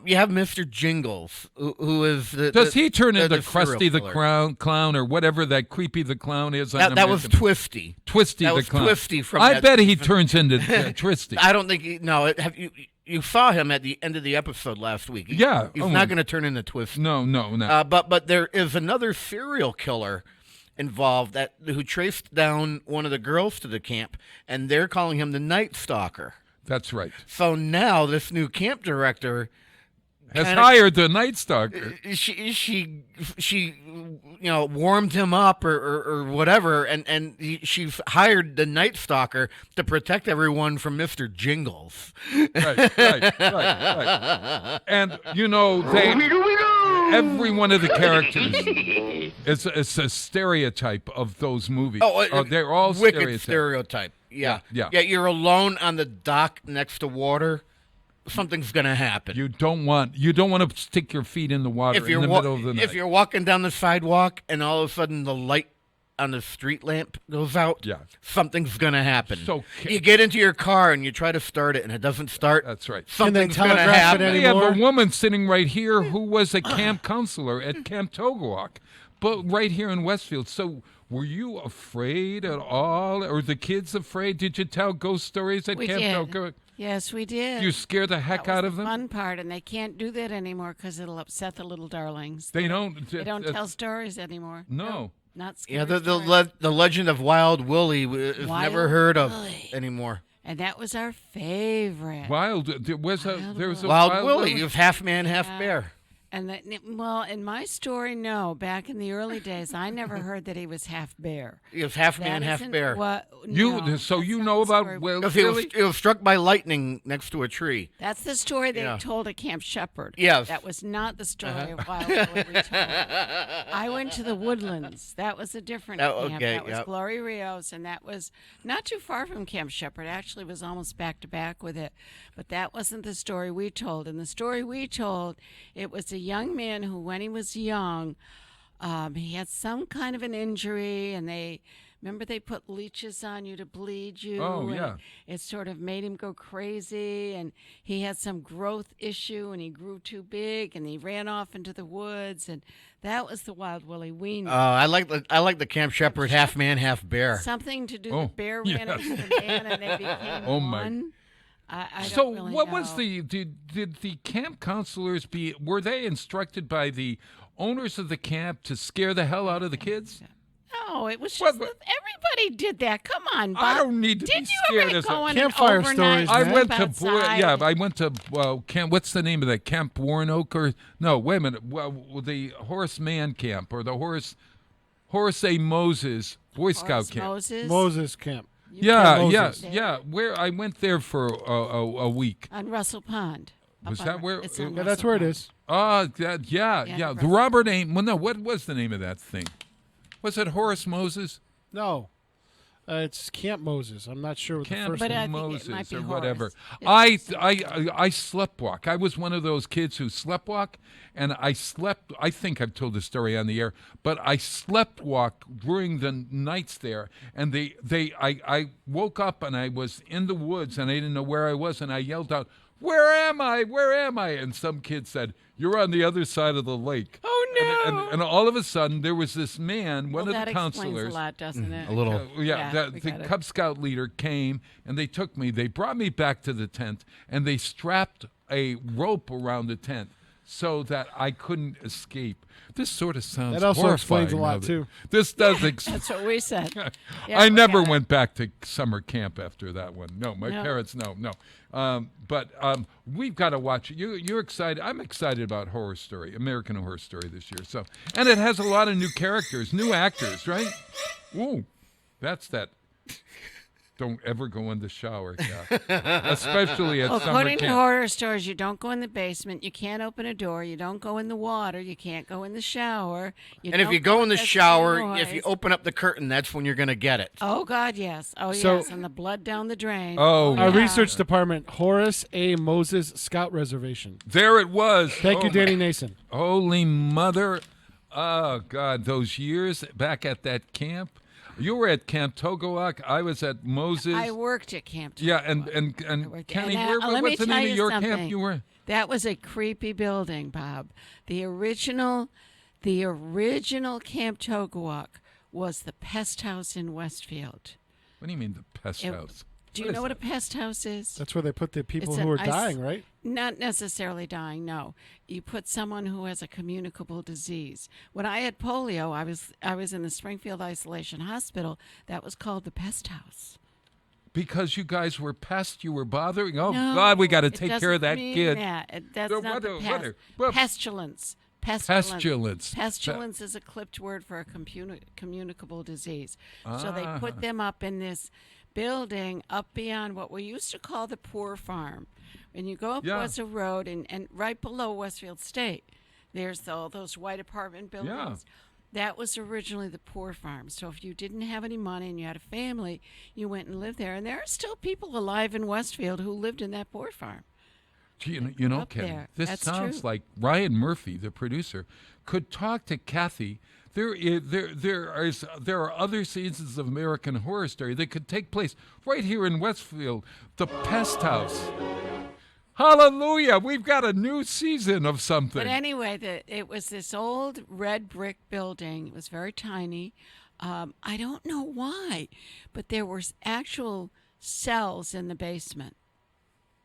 you have Mr. Jingles, who is the. Does he turn into the serial Krusty the killer. clown or whatever that creepy the clown is? on That was American- Twisty. Twisty that the was clown. Twisty from I that bet he season. turns into Twisty. I don't think have you saw him at the end of the episode last week. Yeah. He's Oh, not going to turn into Twisty. No. But there is another serial killer involved who traced down one of the girls to the camp, and they're calling him the Night Stalker. That's right. So now this new camp director Has kinda- hired the Night Stalker. she warmed him up or whatever, and she's hired the Night Stalker to protect everyone from Mr. Jingles. Right. And every one of the characters is a stereotype of those movies. They're all wicked stereotypes. stereotype. Yeah. Yeah. You're alone on the dock next to water. Something's gonna happen. You don't want to stick your feet in the water if you're in the middle of the night. if you're walking down the sidewalk and all of a sudden the light on the street lamp goes out, something's gonna happen. So you get into your car and you try to start it and it doesn't start. That's right. Something's gonna telegraph it happen. We have a woman sitting right here who was a camp counselor at Camp Togoak, but right here in Westfield. So were you afraid at all? Or the kids afraid? Did you tell ghost stories at We Camp did. Togoak? Yes, we did. You scare the heck That was out of the them? fun part, and they can't do that anymore because it'll upset the little darlings. They don't. They don't tell stories anymore. No. Not scary Yeah, the stories. the legend of Wild Willie is Wild never heard of Willie. anymore. And that was our favorite. Wild. There was a Wild Willie. He was half man, half bear. And well, in my story, no. Back in the early days, I never heard that he was half bear. He was half man, That half isn't bear. What, You no, so that's you not know the about story. Wild Because he Willie? was struck by lightning next to a tree. That's the story they Yeah. told at Camp Shepherd. Yes. That was not the story of Wild Willie we told. I went to the Woodlands. That was a different Oh, camp. okay, That was yep. Glory Rios, and that was not too far from Camp Shepherd. Actually, was almost back to back with it. But that wasn't the story we told. In the story we told, it was a young man who, when he was young, he had some kind of an injury, and they put leeches on you to bleed you. Oh, and yeah. It sort of made him go crazy, and he had some growth issue, and he grew too big, and he ran off into the woods, and that was the Wild Willie we knew. I like the Camp Shepherd half man, half bear. Something to do. Oh, The bear ran yeah. into the man, and they became Oh, my. one. I So don't really what know. was did the camp counselors were they instructed by the owners of the camp to scare the hell out of the kids? No, it was What- just that everybody did that. Come on, Bob. I don't need to Did be you scared ever as go a on Campfire an overnight stories, I man. went trip to outside? I went to camp. What's the name of that camp? Warnoke or no? Wait a minute. Well, the Horace Mann camp or the Horace A. Moses Boy Scout Horace camp. Moses. Moses Camp. Yeah. Where I went there for a week. On Russell Pond. Was Up that on- where? it's on Yeah, that's Russell where it Pond. is. Yeah. The Russell. Robert A. Well, no. What was the name of that thing? Was it Horace Moses? No. It's Camp Moses. I'm not sure what the Camp first But I name. think it Moses might be or Horace. whatever. It's- I sleptwalk. I was one of those kids who sleptwalk, and I slept. I think I've told the story on the air, but I sleptwalk during the nights there, and I woke up and I was in the woods and I didn't know where I was, and I yelled out, "Where am I? Where am I?" And some kid said, "You're on the other side of the lake." Oh, no. And all of a sudden, there was this man, one Well, of that the explains counselors. a lot, doesn't it? A little. we The got it. Cub Scout leader came and they took me. They brought me back to the tent and they strapped a rope around the tent so that I couldn't escape. This sort of sounds That also explains a horrifying, lot, now too. This does That's what we said. Yeah, I we never got it. went back to summer camp after that one. No, my No. parents, no. But we've got to watch it. You're excited. I'm excited about Horror Story, American Horror Story this year. So, and it has a lot of new characters, new actors, right? Ooh, that's that. Don't ever go in the shower, Kath. Especially at Well, summer according to camp. horror stories, you don't go in the basement. You can't open a door. You don't go in the water. You can't go in the shower. And if don't you go in the listen to shower, if you noise. open up the curtain, that's when you're going to get it. Oh God, yes. Oh So- yes, and the blood down the drain. Oh, Our yeah. research department, Horace A. Moses Scout Reservation. There it was. Thank you, Oh, Danny Nason. Holy mother. Oh, God, those years back at that camp. You were at Camp Togowak. I was at Moses. I worked at Camp. Yeah, I and worked- Kenny, and, where let me was the tell name you of your something. camp you were? That was a creepy building, Bob. The original Camp Togowak was the pest house in Westfield. What do you mean the pest It- house? Do you know what a pest house is? That's where they put the people It's who an are ice- dying, right? Not necessarily dying, no. You put someone who has a communicable disease. When I had polio, I was in the Springfield Isolation Hospital. That was called the pest house. Because you guys were pests, you were bothering. Oh No, God, we got to it take care of that doesn't mean kid. That's So not the what- pest. what- Pestilence. Pestilence. Pestilence is a clipped word for a communicable disease. So they Ah. put them up in this building up beyond what we used to call the poor farm. When you go up Yeah. West Road and right below Westfield State, there's all those white apartment buildings. That was originally the poor farm. So if you didn't have any money and you had a family, you went and lived there. And there are still people alive in Westfield who lived in that poor farm. You know, Up Ken, there. this That's sounds true. like Ryan Murphy, the producer, could talk to Kathy. There are other seasons of American Horror Story that could take place right here in Westfield, the Pest House. Hallelujah! We've got a new season of something. But anyway, it was this old red brick building. It was very tiny. I don't know why, but there were actual cells in the basement.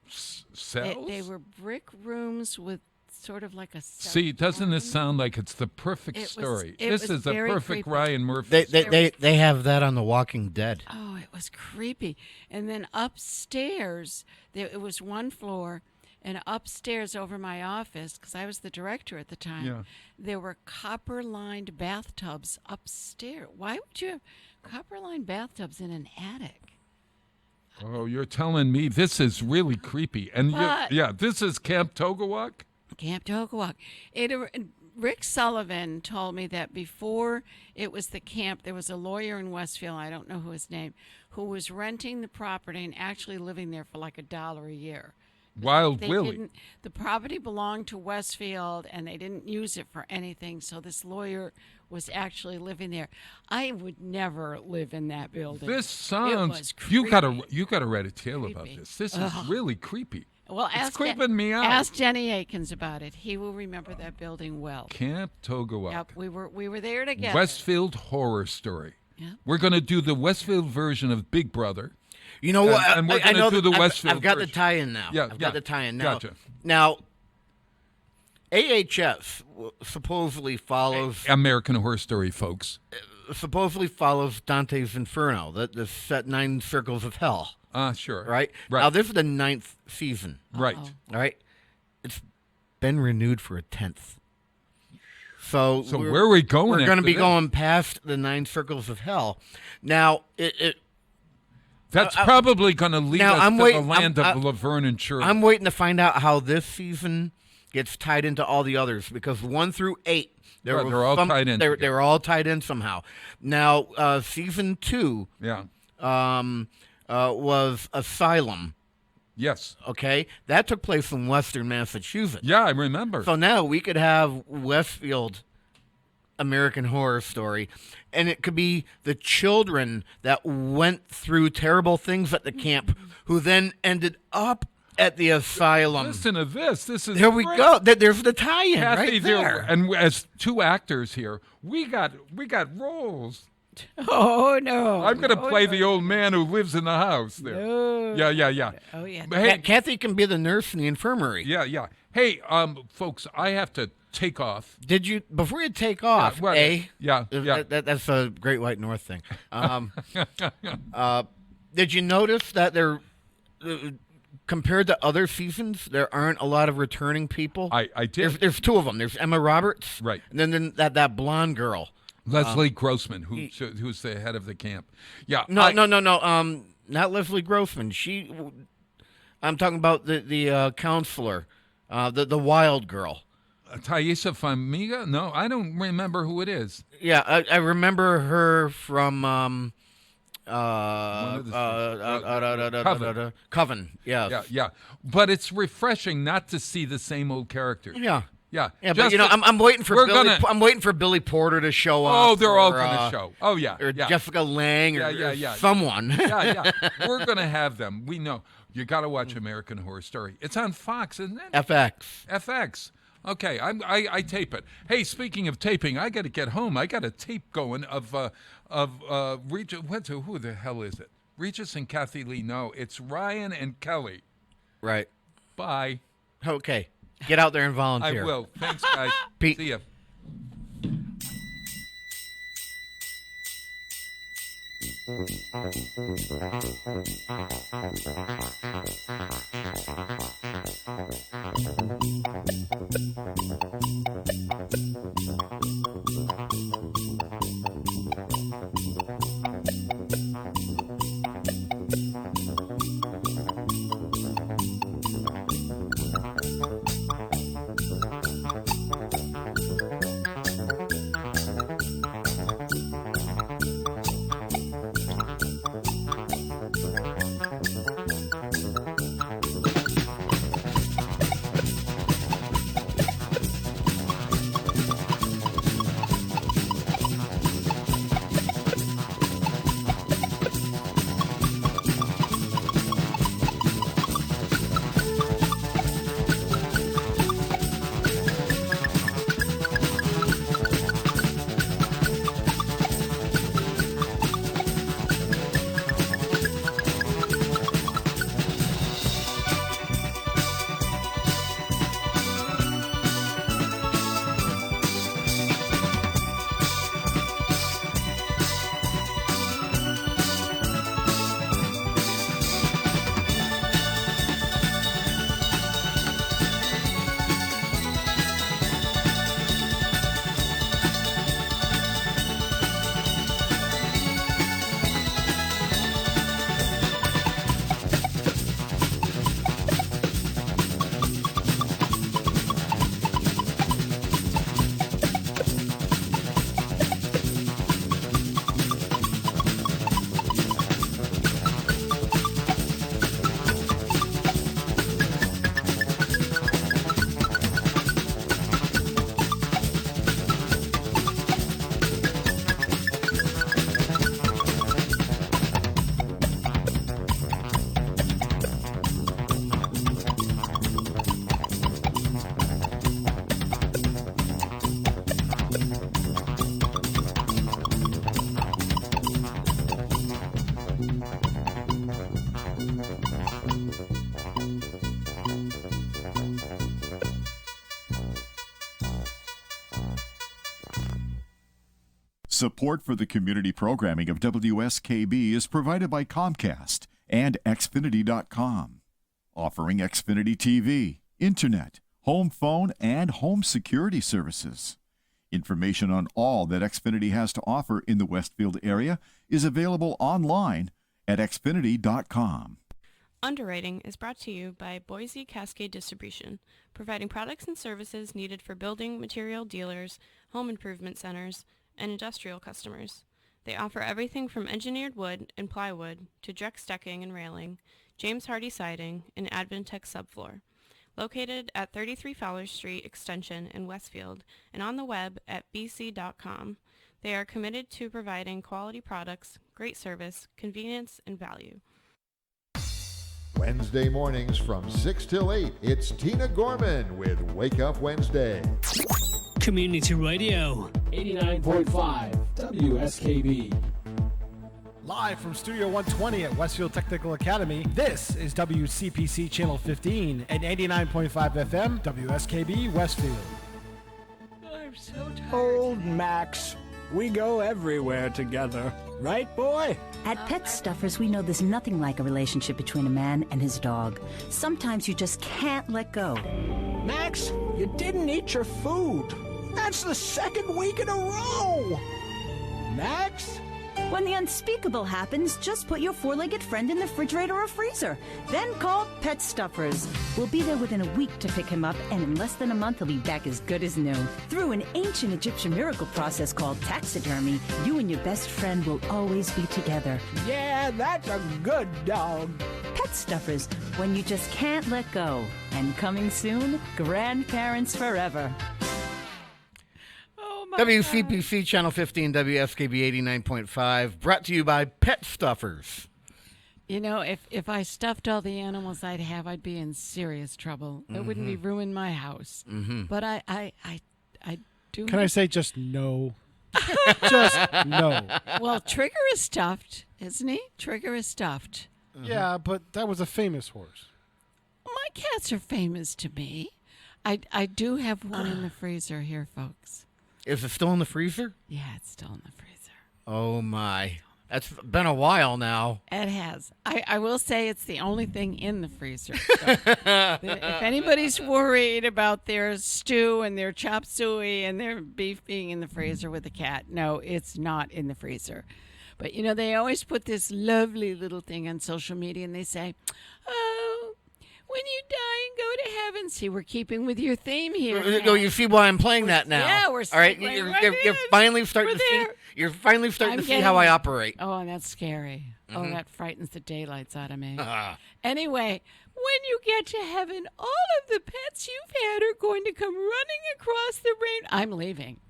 Cells? They were brick rooms with sort of like a cell See, doesn't this phone. sound like it's the perfect It was- story? it This was is a very perfect creepy. Ryan Murphy. They have that on The Walking Dead. Oh, it was creepy. And then upstairs, it was one floor, and upstairs over my office, because I was the director at the time, Yeah. there were copper-lined bathtubs upstairs. Why would you have copper-lined bathtubs in an attic? Oh, you're telling me this is really creepy. And But- this is Camp Togowak? Camp Togowak. Rick Sullivan told me that before it was the camp, there was a lawyer in Westfield, I don't know who his name, who was renting the property and actually living there for like $1 a year. Wild They Willie. didn't. The property belonged to Westfield, and they didn't use it for anything. So this lawyer was actually living there. I would never live in that building. This It sounds was you gotta creepy. write a tale about Creepy. this. This is really creepy. Well, It's creeping me out. Ask Jenny Akins about it. He will remember that building well. Camp Togowak. Yep, we were there together. Westfield Horror Story. Yeah. We're going to do the Westfield version of Big Brother. You know what? And we're I gonna know do that the Westfield I've got the version. tie-in now. Yeah, I've got the tie-in now. Gotcha. Now, AHS supposedly follows American Horror Story, folks. Dante's Inferno, the set 9 Circles of Hell. Sure. Right? Right. Now, this is the 9th season. Right. Uh-oh. All right? It's been renewed for a 10th. So where are we going We're going to after be this? going past the 9 Circles of Hell. Now, That's probably going to lead now, us I'm to waiting- the land I'm- of Laverne and Shirley. I'm waiting to find out how this season gets tied into all the others because 1 through 8, Right, they're all tied in together. They're all tied in somehow. Now, season 2 yeah. was Asylum. Yes. Okay, that took place in Western Massachusetts. Yeah, I remember. So now we could have Westfield American Horror Story, and it could be the children that went through terrible things at the camp who then ended up at the asylum. Listen to this. This is There we great. go. There's the tie-in Kathy, right there. And as two actors here, we got roles. Oh no! I'm going to play the old man who lives in the house there. No. Yeah. Oh yeah. But hey, Kathy can be the nurse in the infirmary. yeah. Hey, folks, I have to take off. Did you before you take off? well, yeah. That's a Great White North thing. Did you notice that there, compared to other seasons, there aren't a lot of returning people? I did. There's 2 of them. There's Emma Roberts, Right. and then that blonde girl. Leslie Grossman, who's the head of the camp. Yeah. No. Not Leslie Grossman. I'm talking about the counselor, the wild girl. Thaisa Famiga? No, I don't remember who it is. Yeah, I remember her from Coven. Yeah. Yeah. But it's refreshing not to see the same old characters. Yeah. Yeah. But I'm waiting for we're Billy. gonna- I'm waiting for Billy Porter to show up. Oh, they're all or, going to show. Oh, yeah. or yeah. Jessica Lange, or, Yeah. or someone. Yeah. We're going to have them. We know. You got to watch American Horror Story. It's on Fox, isn't it? FX. FX. Okay, I tape it. Hey, speaking of taping, I got to get home. I got a tape going of Regis. Who the hell is it? Regis and Kathy Lee. No, it's Ryan and Kelly. Right. Bye. Okay. Get out there and I volunteer. will. Thanks, guys. Pete. See ya. Support for the community programming of WSKB is provided by Comcast and Xfinity.com, offering Xfinity TV, Internet, home phone, and home security services. Information on all that Xfinity has to offer in the Westfield area is available online at Xfinity.com. Underwriting is brought to you by Boise Cascade Distribution, providing products and services needed for building material dealers, home improvement centers, and industrial customers. They offer everything from engineered wood and plywood to Drex decking and railing, James Hardie siding, and Advantech subfloor. Located at 33 Fowler Street Extension in Westfield and on the web at bc.com, they are committed to providing quality products, great service, convenience, and value. Wednesday mornings from 6 till 8, it's Tina Gorman with Wake Up Wednesday. Community Radio. 89.5 WSKB. Live from Studio 120 at Westfield Technical Academy, this is WCPC Channel 15 and 89.5 FM WSKB Westfield. I'm so tired. Old Max. We go everywhere together. Right, boy? At Pet Stuffers, we know there's nothing like a relationship between a man and his dog. Sometimes you just can't let go. Max, you didn't eat your food. That's the second week in a row. Max? When the unspeakable happens, just put your four-legged friend in the refrigerator or freezer. Then call Pet Stuffers. We'll be there within a week to pick him up, and in less than a month, he'll be back as good as new. Through an ancient Egyptian miracle process called taxidermy, you and your best friend will always be together. Yeah, that's a good dog. Pet Stuffers, when you just can't let go. And coming soon, grandparents forever. WCPC Channel 15, WSKB 89.5, brought to you by Pet Stuffers. You know, if I stuffed all the animals I'd be in serious trouble. It wouldn't be ruin my house. But I do. Can I say just no? Just no. Well, Trigger is stuffed, isn't he? Trigger is stuffed. Yeah, but that was a famous horse. My cats are famous to me. I do have one in the freezer here, folks. Is it still in the freezer? Yeah, it's still in the freezer. Oh, my. That's been a while now. It has. I will say it's the only thing in the freezer. So if anybody's worried about their stew and their chop suey and their beef being in the freezer with the cat, no, it's not in the freezer. But, you know, they always put this lovely little thing on social media and they say, oh, when you die and go to heaven. See, we're keeping with your theme here. No, you see why I'm playing that now. Yeah, we're all right. segueing You're finally starting to see. You're finally starting to see how I operate. Oh, and that's scary. Oh, that frightens the daylights out of me. Anyway, when you get to heaven, all of the pets you've had are going to come running across the rain. I'm leaving.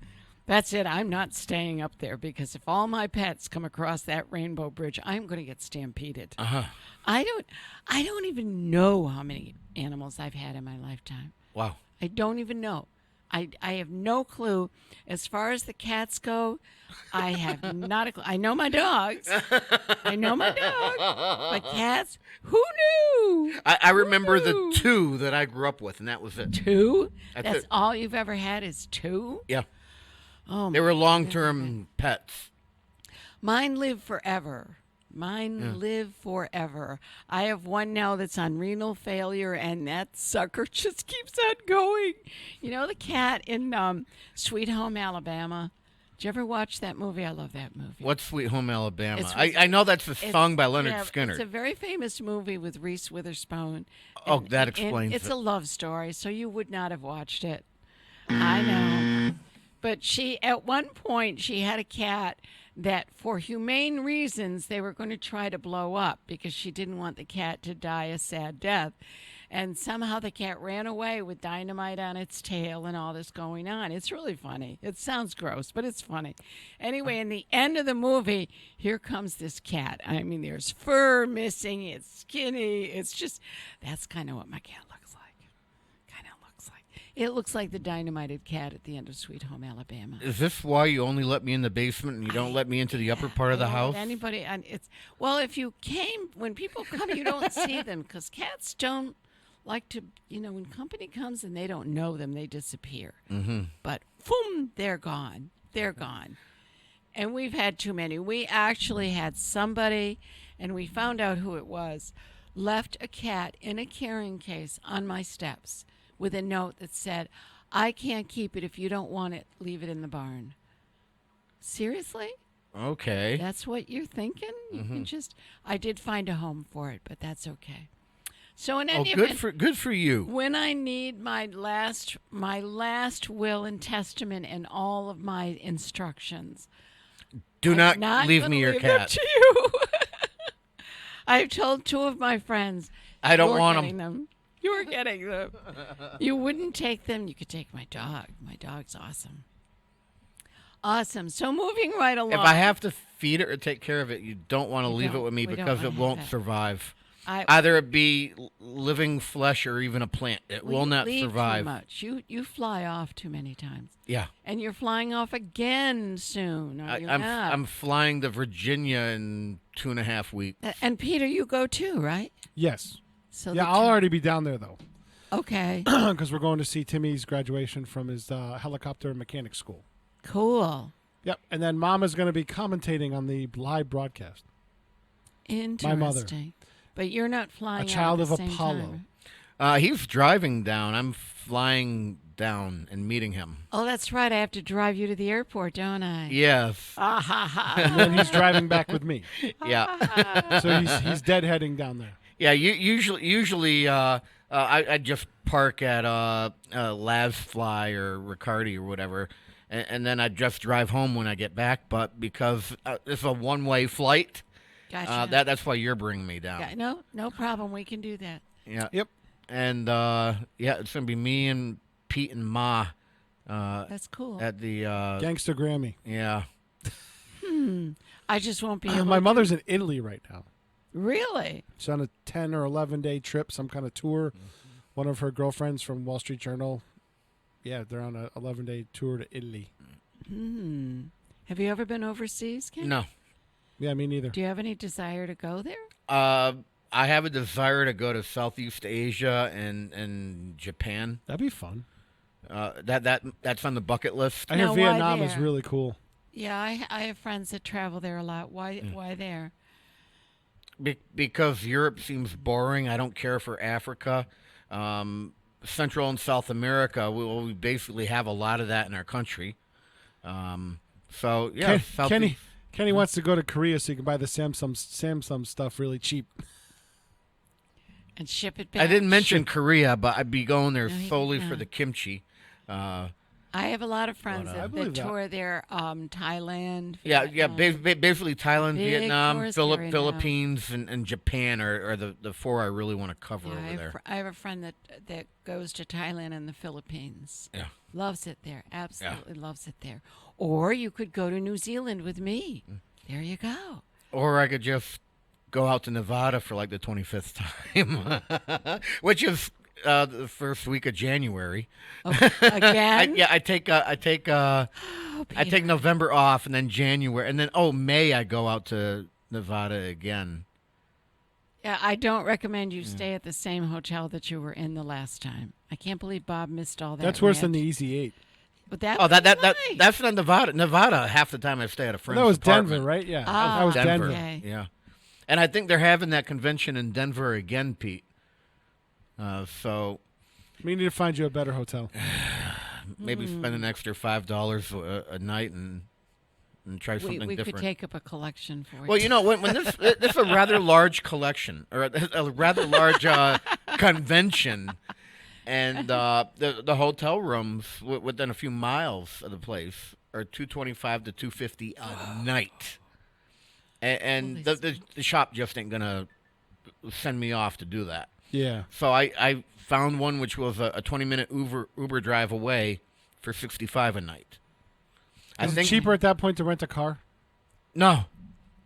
That's it. I'm not staying up there because if all my pets come across that rainbow bridge, I'm going to get stampeded. I don't even know how many animals I've had in my lifetime. Wow. I don't even know. I have no clue. As far as the cats go, I have not a clue. I know my dogs. But cats, who knew? I remember the two that I grew up with, and that was it. Two? That's it. All you've ever had is two? Yeah. Oh, they were long-term pets. Mine live forever. Live forever. I have one now that's on renal failure, and that sucker just keeps on going. You know the cat in Sweet Home Alabama? Did you ever watch that movie? I love that movie. What's Sweet Home Alabama? I know that's a song by Leonard Skinner. It's a very famous movie with Reese Witherspoon. Oh, that explains it. It's a love story, so you would not have watched it. I know. But at one point, she had a cat that for humane reasons, they were going to try to blow up because she didn't want the cat to die a sad death. And somehow the cat ran away with dynamite on its tail and all this going on. It's really funny. It sounds gross, but it's funny. Anyway, in the end of the movie, here comes this cat. I mean, there's fur missing. It's skinny. It's just, that's kind of what my cat looks like. It looks like the dynamited cat at the end of Sweet Home Alabama. Is this why you only let me in the basement and you don't let me into the upper part of the house? Anybody? Well, if you came, when people come, you don't see them because cats don't like to, when company comes and they don't know them, they disappear. But, boom, they're gone. They're gone. And we've had too many. We actually had somebody, and we found out who it was, left a cat in a carrying case on my steps with a note that said, I can't keep it. If you don't want it, leave it in the barn. Seriously? Okay. That's what you're thinking? You can just. I did find a home for it, but that's okay. So in any event, good for you. when I need my last will and testament and all of my instructions, Do I'm not leave gonna me your leave them cat. to you. I've told 2 of my friends. I don't "You're want getting them. You're getting them. You wouldn't take them. You could take my dog. My dog's awesome. Awesome. So moving right along. If I have to feed it or take care of it, you don't want to You leave it don't. with me We don't because it wanna won't have it. survive. I- Either it be living flesh or even a plant. It Well, will you not leave survive. Too much. You fly off too many times. Yeah. And you're flying off again soon. Are you not? I'm flying to Virginia in 2.5 weeks. And Peter, you go too, right? Yes. So Yeah, the I'll two- already be down there, though. Okay. Because we're going to see Timmy's graduation from his helicopter mechanic school. Cool. Yep. And then Mom is going to be commentating on the live broadcast. Interesting. My mother. But you're not flying A child out of at the same Apollo. time. He's driving down. I'm flying down and meeting him. Oh, that's right. I have to drive you to the airport, don't I? Yes. Ah, ha, ha. And then he's driving back with me. Yeah. So he's deadheading down there. Yeah. Usually, I just park at Lavfly or Riccardi or whatever, and then I just drive home when I get back. But because it's a one-way flight, Gotcha. that's why you're bringing me down. Yeah, no problem. We can do that. Yeah. Yep. And it's gonna be me and Pete and Ma. That's cool. At the Gangster Grammy. Yeah. I just won't be able My to- mother's in Italy right now. Really? She's on a 10 or 11-day trip, some kind of tour. One of her girlfriends from Wall Street Journal. Yeah, they're on a 11-day tour to Italy. Have you ever been overseas, Ken? No. Yeah, me neither. Do you have any desire to go there? I have a desire to go to Southeast Asia and Japan. That'd be fun. That's on the bucket list. I hear Now, why Vietnam is there? really cool. Yeah, I have friends that travel there a lot. Why there? Because Europe seems boring. I don't care for Africa. Central and South America, we basically have a lot of that in our country. So yeah, Kenny wants to go to Korea so he can buy the Samsung stuff really cheap. And ship it back. I didn't mention Korea, but I'd be going there No, he did solely for not. the kimchi. I have a lot of friends I that believe that. tour there. Thailand. Yeah, Vietnam. basically Thailand, Big Vietnam, tourist area now. Philippines, and Japan are the four I really want to cover Yeah, over there. I have a friend that goes to Thailand and the Philippines. Yeah. Loves it there. Absolutely loves it there. Or you could go to New Zealand with me. There you go. Or I could just go out to Nevada for like the 25th time, which is the first week of January. Again? I take November off, and then January, and then May I go out to Nevada again. Yeah, I don't recommend you stay at the same hotel that you were in the last time. I can't believe Bob missed all that. That's worse than rant. the Easy 8. But that That's not Nevada. Nevada, half the time I stay at a friend's That was apartment. Denver, right? Yeah. Ah, that was Denver. okay. Yeah, and I think they're having that convention in Denver again, Pete. So We need to find you a better hotel. maybe spend an extra $5 a night and try something we different. could take up a collection for you. Well, you know, when this is a rather large collection or a rather large convention, and the hotel rooms within a few miles of the place are $225 to $250 a night, and the shop just ain't gonna send me off to do that. Yeah. So I found one which was a 20-minute Uber drive away for $65 a night. Is it cheaper at that point to rent a car? No,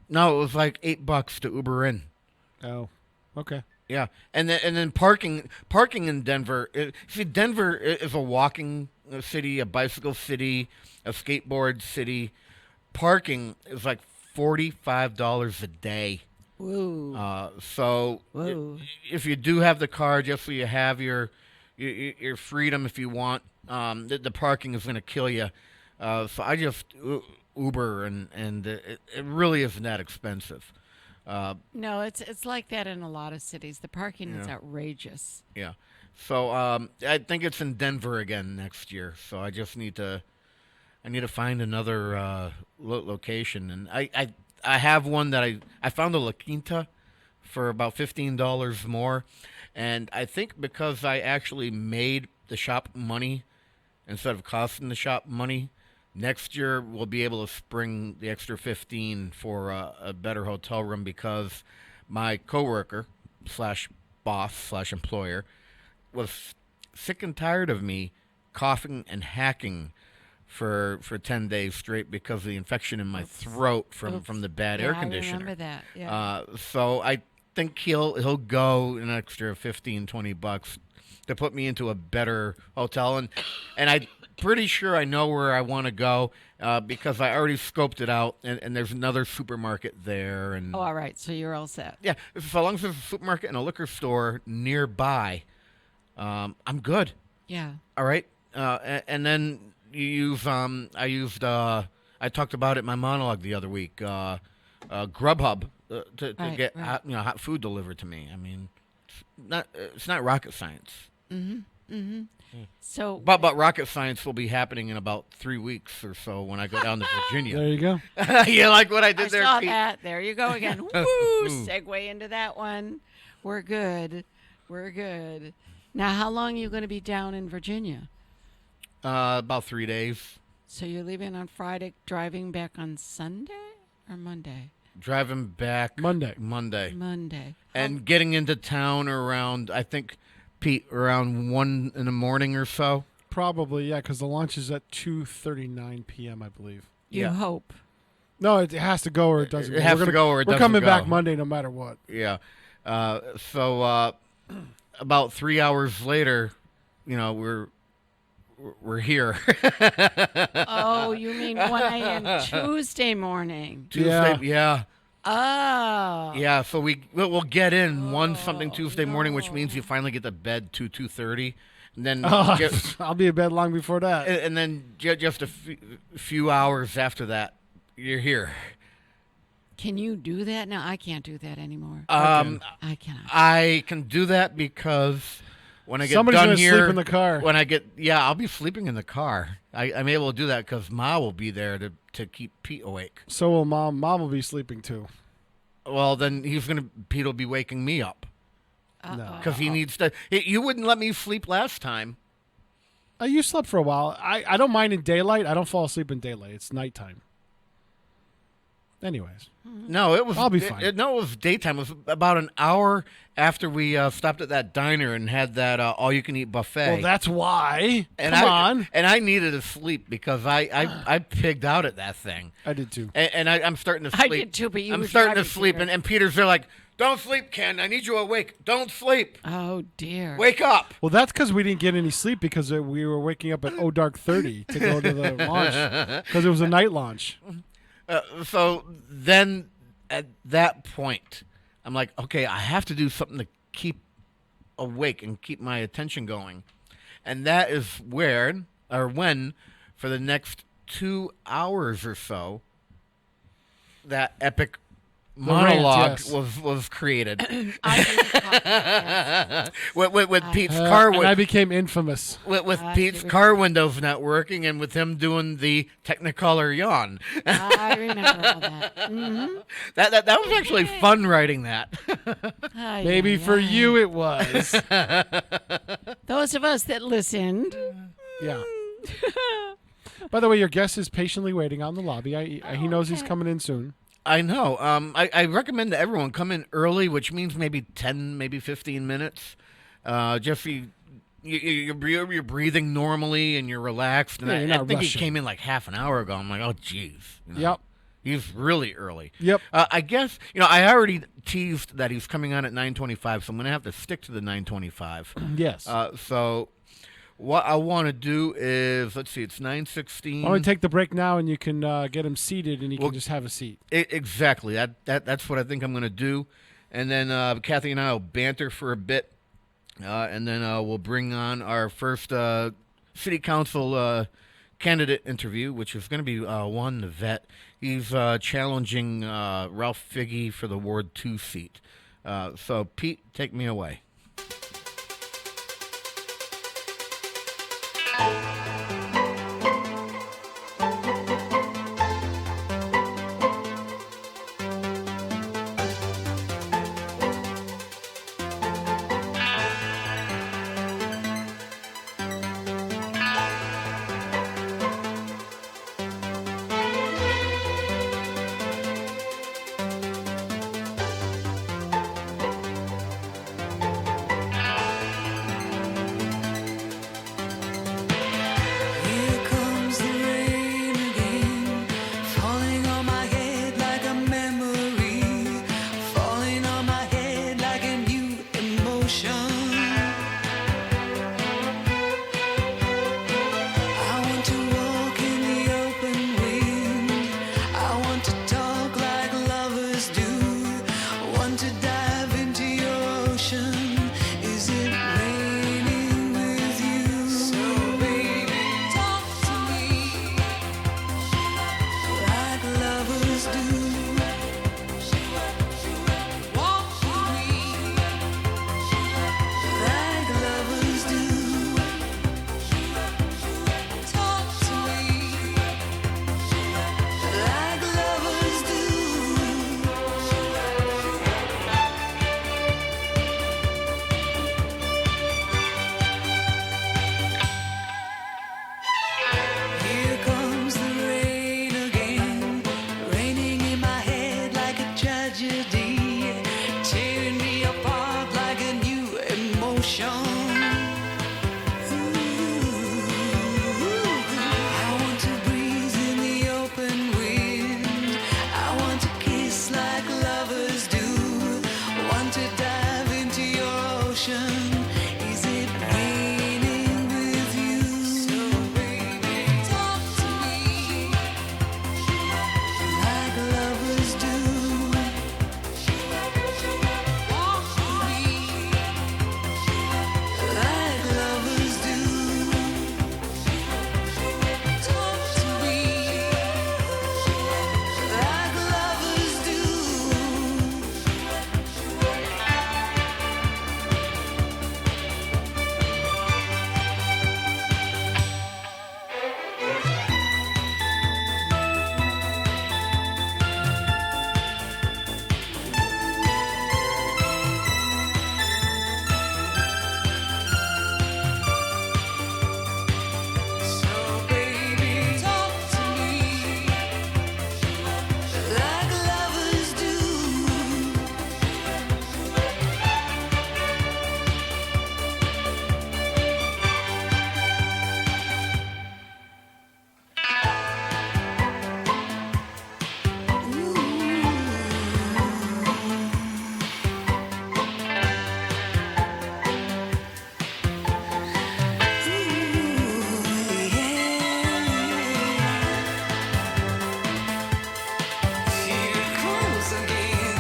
it was like $8 to Uber in. Oh, okay. Yeah, and then parking in Denver. See, Denver is a walking city, a bicycle city, a skateboard city. Parking is like $45 a day. Whoa. So if you do have the car, just so you have your freedom if you want, the parking is going to kill you. So I just Uber, and it really isn't that expensive. No, it's like that in a lot of cities. The parking is outrageous. Yeah. So I think it's in Denver again next year. So I just need to I need to find another location, and I have one that I found a La Quinta for about $15 more, and I think because I actually made the shop money instead of costing the shop money, next year we'll be able to spring the extra 15 for a better hotel room because my coworker slash boss slash employer was sick and tired of me coughing and hacking for 10 days straight because of the infection in my throat from the bad air conditioner. I remember that. Yeah. So I think he'll go an extra $15-$20 to put me into a better hotel, and I'm pretty sure I know where I want to go because I already scoped it out, and there's another supermarket there. And all right, so you're all set. Yeah, so long as there's a supermarket and a liquor store nearby, I'm good. Yeah. All right, and then I talked about it in my monologue the other week. Grubhub to get hot food delivered to me. I mean, it's not rocket science. So, but rocket science will be happening in about 3 weeks or so when I go down to Virginia. There you go. You like what I did there? I saw Pete? that. There you go again. Woo! Segue into that one. We're good. Now, how long are you going to be down in Virginia? About 3 days. So you're leaving on Friday, driving back on Sunday or Monday? Driving back Monday. And getting into town around, I think, Pete, around 1 in the morning or so. Probably, yeah, because the launch is at 2:39 p.m., I believe. You hope. No, it has to go or it doesn't. It has to go or it doesn't We're coming go. back Monday no matter what. Yeah. So about 3 hours later, we're here. Oh, you mean 1 a.m. Tuesday morning? Tuesday, yeah. Oh. Yeah, so we'll get in 1-something Tuesday morning, which means you finally get to bed 2:30, and then I'll be in bed long before that. And then just a few hours after that, you're here. Can you do that now? I can't do that anymore. I cannot. I can do that because when I get Somebody's done gonna here, sleep in the car. I'll be sleeping in the car. I'm able to do that because Ma will be there to keep Pete awake. So will Mom. Mom will be sleeping too. Well, then Pete will be waking me up. No. Because he needs to. You wouldn't let me sleep last time. You slept for a while. I don't mind in daylight. I don't fall asleep in daylight. It's nighttime. Anyways. No, it was. I'll be fine. It was daytime. It was about an hour after we stopped at that diner and had that all-you-can-eat buffet. Well, that's why. And Come on. And I needed to sleep because I pigged out at that thing. I did too. And I'm starting to sleep. I did too, but you I'm were starting to driving, sleep, Peter. and Peter's there like, don't sleep, Ken. I need you awake. Don't sleep. Oh, dear. Wake up. Well, that's because we didn't get any sleep because we were waking up at dark 30 to go to the launch because it was a night launch. So then at that point, I'm like, okay, I have to do something to keep awake and keep my attention going. And that is when, for the next 2 hours or so, that epic monologue was created. with Pete's car. And I became infamous. With Pete's car windows not working and with him doing the Technicolor yawn. I remember all that. Mm-hmm. That was actually fun writing that. Maybe for you it was. Those of us that listened. Yeah. By the way, your guest is patiently waiting on the lobby. He knows he's coming in soon. I know. I recommend that everyone come in early, which means maybe 10, maybe 15 minutes. Just you're breathing normally and you're relaxed. And Yeah, I think rushing. he came in like half an hour ago. I'm like, oh, geez. Yep. He's really early. Yep. I guess, I already teased that he's coming on at 9:25, so I'm going to have to stick to the 9:25. Yes. So what I want to do is, let's see, it's 9:16. Why don't we take the break now and you can get him seated and he can just have a seat. Exactly. That's what I think I'm going to do. And then Kathy and I will banter for a bit. And then we'll bring on our first city council candidate interview, which is going to be Juan the Vet. He's challenging Ralph Figge for the Ward 2 seat. So, Pete, take me away. emotion. I want to breathe in the open wind. I want to kiss like lovers do. Want to dive into your ocean. Is it raining with you? So baby, talk to me like lovers do. Walk with me like lovers do. Talk to me like lovers do. So baby, talk to me like lovers do. Here it comes again.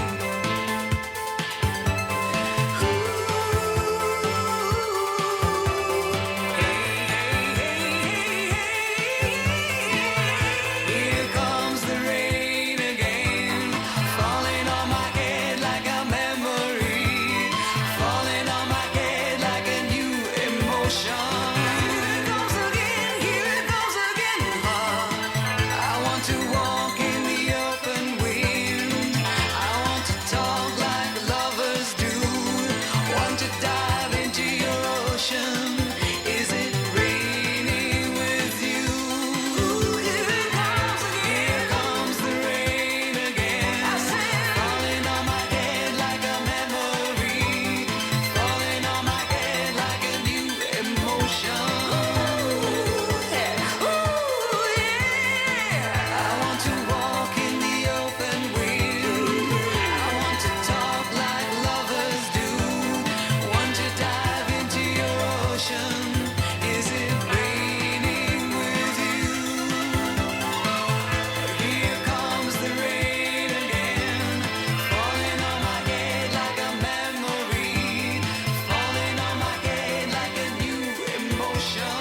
Here comes the rain again, falling on my head like a memory, falling on my head like a new emotion. Here it goes again, here it goes again. I want to walk in the open wind. I want to talk like lovers do. Want to dive into your ocean. Is it raining with you? Here comes the rain again. Falling on my head like a memory. Falling on my head like a new emotion. I want to walk in the open wind. I want to talk like lovers do. Want to dive into your ocean. Is it raining with you? Here comes the rain again, falling on my head like a memory, falling on my head like a new emotion.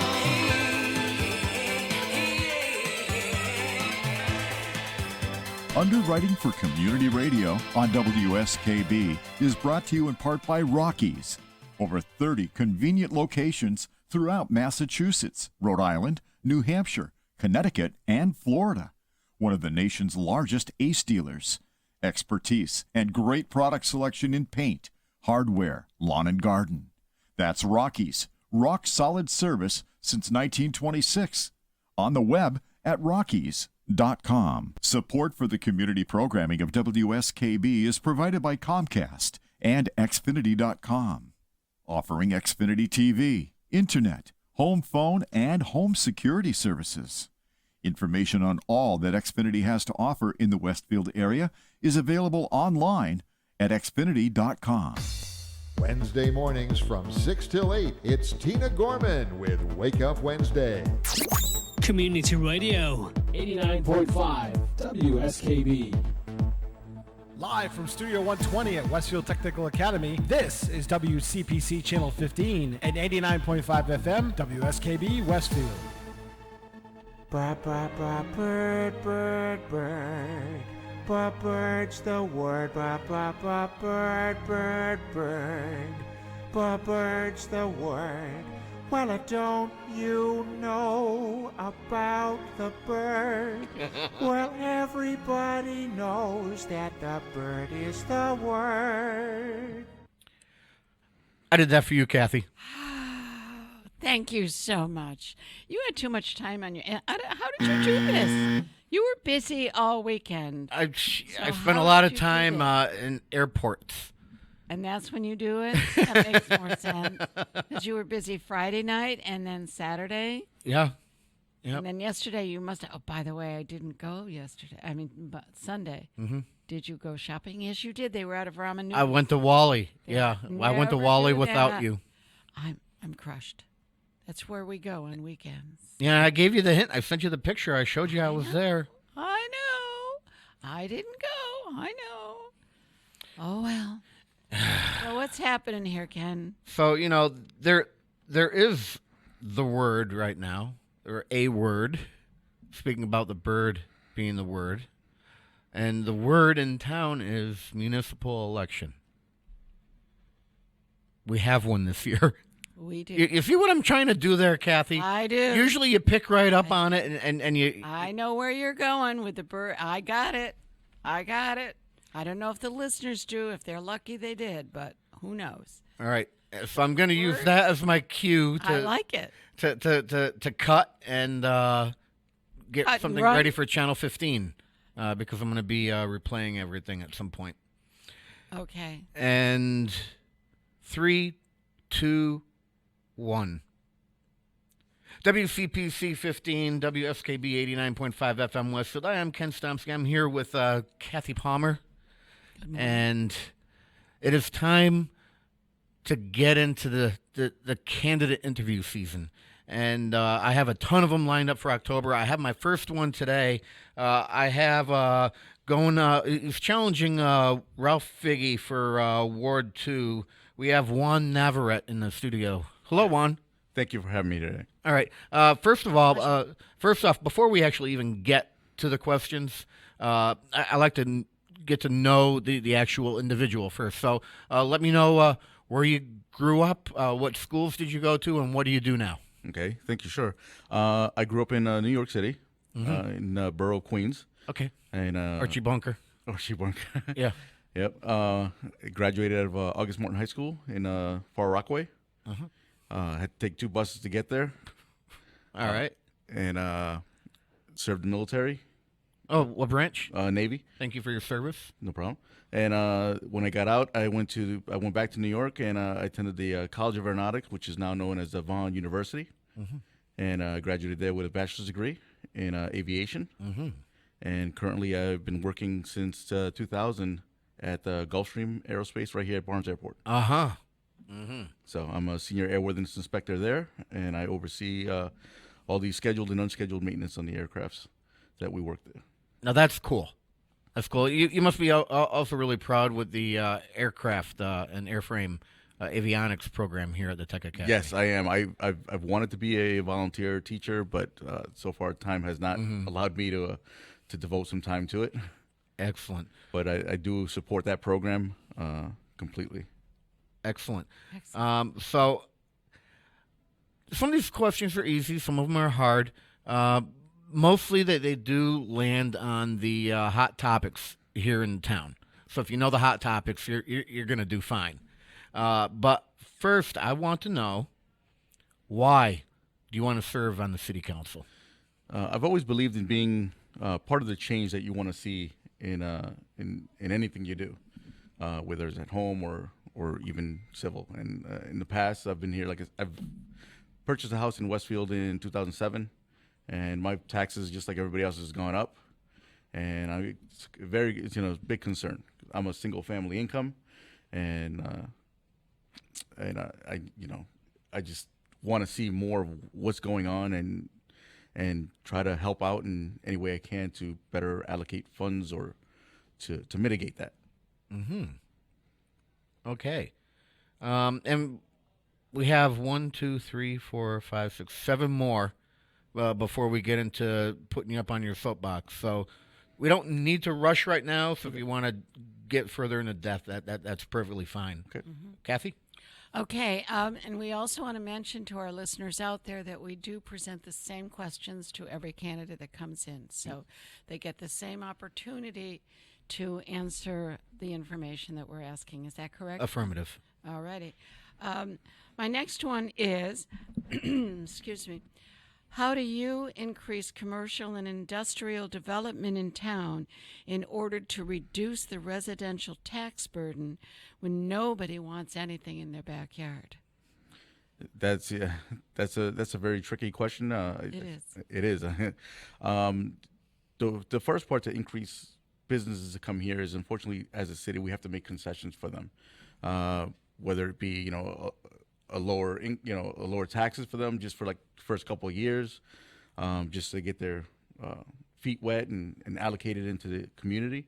Underwriting for Community Radio on WSKB is brought to you in part by Rockies. Over 30 convenient locations throughout Massachusetts, Rhode Island, New Hampshire, Connecticut, and Florida. One of the nation's largest ACE dealers. Expertise and great product selection in paint, hardware, lawn and garden. That's Rockies. Rock solid service since 1926. On the web at rockies.com. Support for the community programming of WSKB is provided by Comcast and Xfinity.com, offering Xfinity TV, Internet, home phone, and home security services. Information on all that Xfinity has to offer in the Westfield area is available online at Xfinity.com. Wednesday mornings from 6 till 8, it's Tina Gorman with Wake Up Wednesday. Community Radio. 89.5 WSKB. Live from Studio 120 at Westfield Technical Academy, this is WCPC Channel 15 and 89.5 FM WSKB Westfield. Bird, bird, bird, bird. Bird's the word. Bird, bird, bird. Bird's the word. Well, don't you know about the bird? Well, everybody knows that the bird is the word. I did that for you, Kathy. Thank you so much. You had too much time on your. How did you do this? You were busy all weekend. I spent a lot of time in airports. And that's when you do it? That makes more sense. Because you were busy Friday night and then Saturday. Yeah. Yep. And then yesterday you must have. Oh, by the way, I didn't go yesterday. I mean, but Sunday. Mm-hmm. Did you go shopping? Yes, you did. They were out of ramen noodles. I went to Wally. Yeah, I went to Never Wally do without that. you. I'm crushed. That's where we go on weekends. Yeah, I gave you the hint. I sent you the picture. I showed you I was there. I know. I didn't go. I know. Oh, well. So what's happening here, Ken? So, there is the word right now, or a word, speaking about the bird being the word, and the word in town is municipal election. We have one this year. We do. You see what I'm trying to do there, Kathy? I do. Usually you pick right up on it, and you... I know where you're going with the bird. I got it. I don't know if the listeners do. If they're lucky, they did, but who knows? All right. So I'm going to use that as my cue to... I like it. To cut and get Cut and something run. ready for Channel 15 because I'm going to be replaying everything at some point. Okay. And 3, 2, 1. WCPC 15, WSKB 89.5 FM Westfield. I am Ken Stomsky. I'm here with Kathy Palmer. And it is time to get into the candidate interview season. And I have a ton of them lined up for October. I have my first one today. I have he's challenging Ralph Figge for Ward 2. We have Juan Navarrete in the studio. Hello, Juan. Thank you for having me today. All right. First off, before we actually even get to the questions, I like to get to know the actual individual first. So let me know where you grew up, what schools did you go to, and what do you do now? Okay, thank you. Sure. I grew up in New York City, in Borough, Queens. Okay. And Archie Bunker. Archie Bunker. Yeah. Yep. I graduated out of August Morton High School in Far Rockaway. Had to take 2 buses to get there. All right. And served the military. Oh, what branch? Navy. Thank you for your service. No problem. And when I got out, I went back to New York, and I attended the College of Aeronautics, which is now known as the Vaughan University, and graduated there with a bachelor's degree in aviation. And currently, I've been working since 2000 at Gulfstream Aerospace right here at Barnes Airport. So I'm a senior airworthiness inspector there, and I oversee all the scheduled and unscheduled maintenance on the aircrafts that we work there. Now that's cool. That's cool. You must be also really proud with the aircraft and airframe avionics program here at the Tech Academy. Yes, I am. I've wanted to be a volunteer teacher, but so far time has not allowed me to devote some time to it. Excellent. But I do support that program completely. Excellent. So some of these questions are easy. Some of them are hard. Mostly they do land on the hot topics here in town. So if you know the hot topics, you're going to do fine. But first, I want to know, why do you want to serve on the city council? I've always believed in being part of the change that you want to see in anything you do, whether it's at home or even civil. And in the past, I've been here. I've purchased a house in Westfield in 2007. And my taxes, just like everybody else, has gone up, and it's a big concern. I'm a single family income, and I just want to see more of what's going on and try to help out in any way I can to better allocate funds or to mitigate that. Okay, and we have 1, 2, 3, 4, 5, 6, 7 more. Before we get into putting you up on your soapbox. So we don't need to rush right now. So if you want to get further into depth, that's perfectly fine. Okay. Kathy? Okay, and we also want to mention to our listeners out there that we do present the same questions to every candidate that comes in. So they get the same opportunity to answer the information that we're asking. Is that correct? Affirmative. All righty. My next one is, excuse me, How do you increase commercial and industrial development in town in order to reduce the residential tax burden when nobody wants anything in their backyard? That's a very tricky question. It is. It is. The first part to increase businesses to come here is, unfortunately, as a city, we have to make concessions for them, whether it be a lower taxes for them just for like the first couple of years, just to get their feet wet and allocated into the community.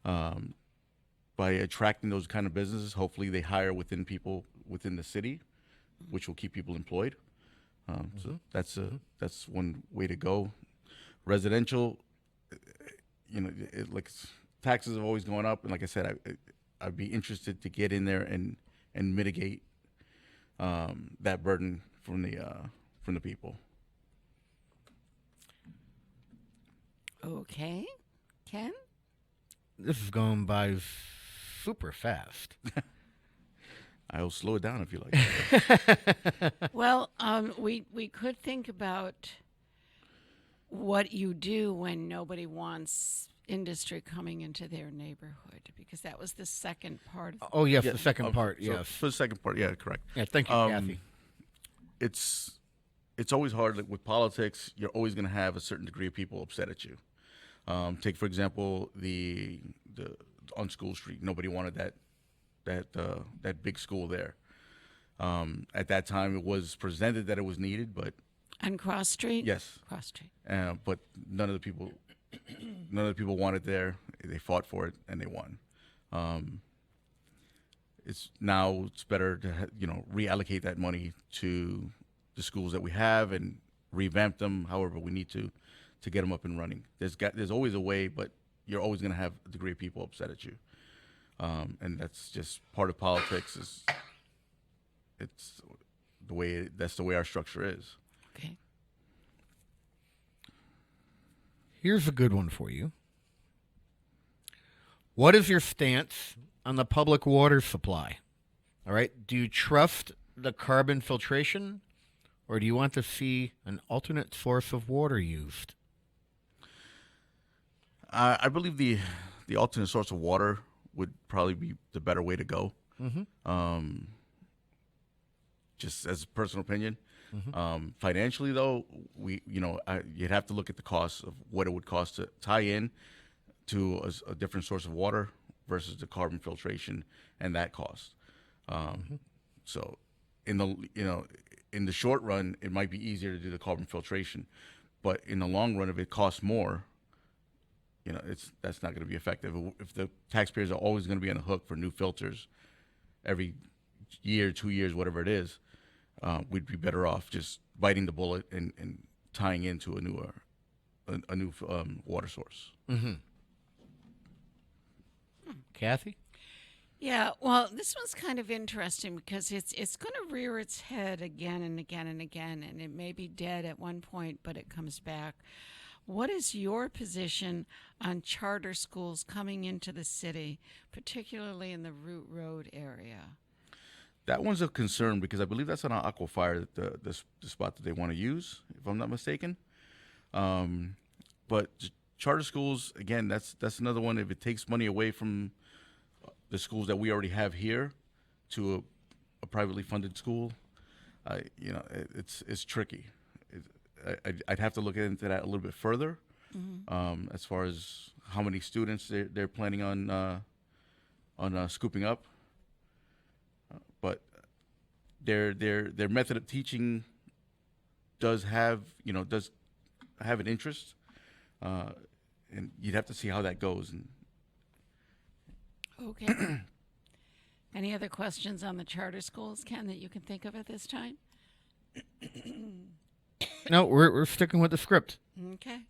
By attracting those kind of businesses, hopefully they hire within people within the city, which will keep people employed. So that's one way to go. Residential, taxes have always gone up, and like I said, I'd be interested to get in there and mitigate that burden from the people. Okay, Ken. This is going by super fast. I'll slow it down if you like. Well, we could think about what you do when nobody wants industry coming into their neighborhood, because that was the second part. Oh, yes, the second part, so yes. For the second part, yeah, correct. Yeah, thank you, Kathy. It's always hard. Like with politics, you're always going to have a certain degree of people upset at you. Take, for example, the on School Street. Nobody wanted that big school there. At that time, it was presented that it was needed, but On Cross Street? yes, Cross Street. but none of the people wanted there. They fought for it and they won. It's better to reallocate that money to the schools that we have and revamp them however we need to get them up and running. There's always a way, but you're always going to have a degree of people upset at you, and that's just part of politics. That's the way our structure is. Okay. Here's a good one for you. What is your stance on the public water supply? All right. Do you trust the carbon filtration, or do you want to see an alternate source of water used? I believe the alternate source of water would probably be the better way to go. Mm-hmm. Just as a personal opinion. Financially, though, you'd have to look at the cost of what it would cost to tie in to a different source of water versus the carbon filtration and that cost. So, in the short run, it might be easier to do the carbon filtration, but in the long run, if it costs more, that's not going to be effective. If the taxpayers are always going to be on the hook for new filters every year, 2 years, whatever it is, we'd be better off just biting the bullet and tying into a new water source. Mm-hmm. Kathy? Yeah, well, this one's kind of interesting because it's going to rear its head again and again and again, and it may be dead at one point, but it comes back. What is your position on charter schools coming into the city, particularly in the Root Road area? That one's a concern because I believe that's on Aquafire, the spot that they want to use, if I'm not mistaken. But charter schools, again, that's another one. If it takes money away from the schools that we already have here to a privately funded school, it's tricky. I'd have to look into that a little bit further, as far as how many students they're planning on scooping up. But their method of teaching does have an interest, and you'd have to see how that goes. Okay. Any other questions on the charter schools, Ken, that you can think of at this time? No, we're sticking with the script. Okay.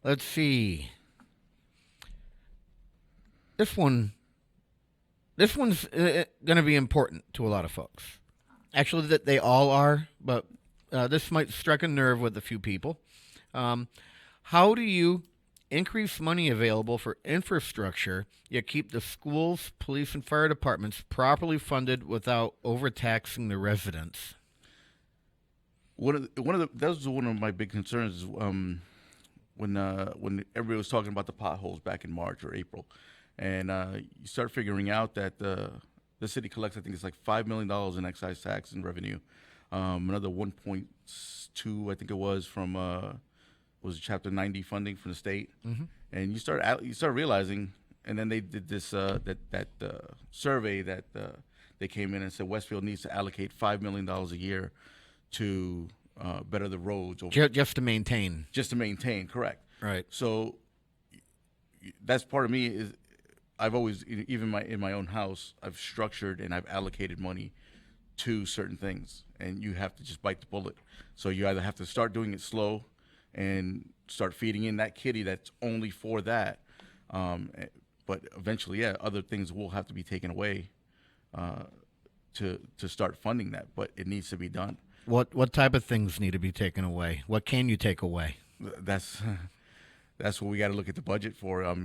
Let's see. This one's going to be important to a lot of folks. Actually, that they all are, but this might strike a nerve with a few people. How do you increase money available for infrastructure, yet keep the schools, police, and fire departments properly funded without overtaxing the residents? that was one of my big concerns is, when everybody was talking about the potholes back in March or April, and you start figuring out that the city collects, I think it's like $5 million in excise tax and revenue, another 1.2 I think it was from was Chapter 90 funding from the state, and you start realizing, and then they did this that survey that they came in and said Westfield needs to allocate $5 million a year to better the roads. Just to maintain. Just to maintain, correct. Right. So that's part of me is I've always, even in my own house, I've structured and I've allocated money to certain things, and you have to just bite the bullet. So you either have to start doing it slow and start feeding in that kitty that's only for that. But eventually, other things will have to be taken away to start funding that, but it needs to be done. What type of things need to be taken away? What can you take away? That's what we got to look at the budget for.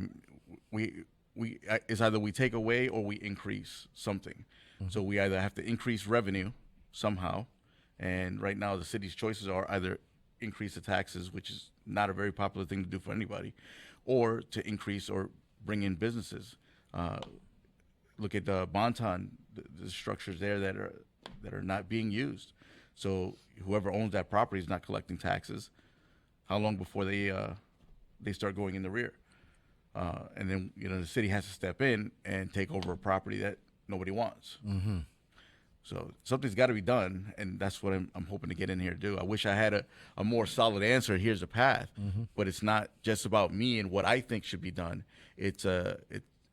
It's either we take away or we increase something. So we either have to increase revenue somehow, and right now the city's choices are either increase the taxes, which is not a very popular thing to do for anybody, or to increase or bring in businesses. Look at the Bonton, the structures there that are not being used. So whoever owns that property is not collecting taxes. How long before they start going in the rear? And then the city has to step in and take over a property that nobody wants. Mm-hmm. So something's got to be done, and that's what I'm hoping to get in here to do. I wish I had a more solid answer. Here's a path, but it's not just about me and what I think should be done. It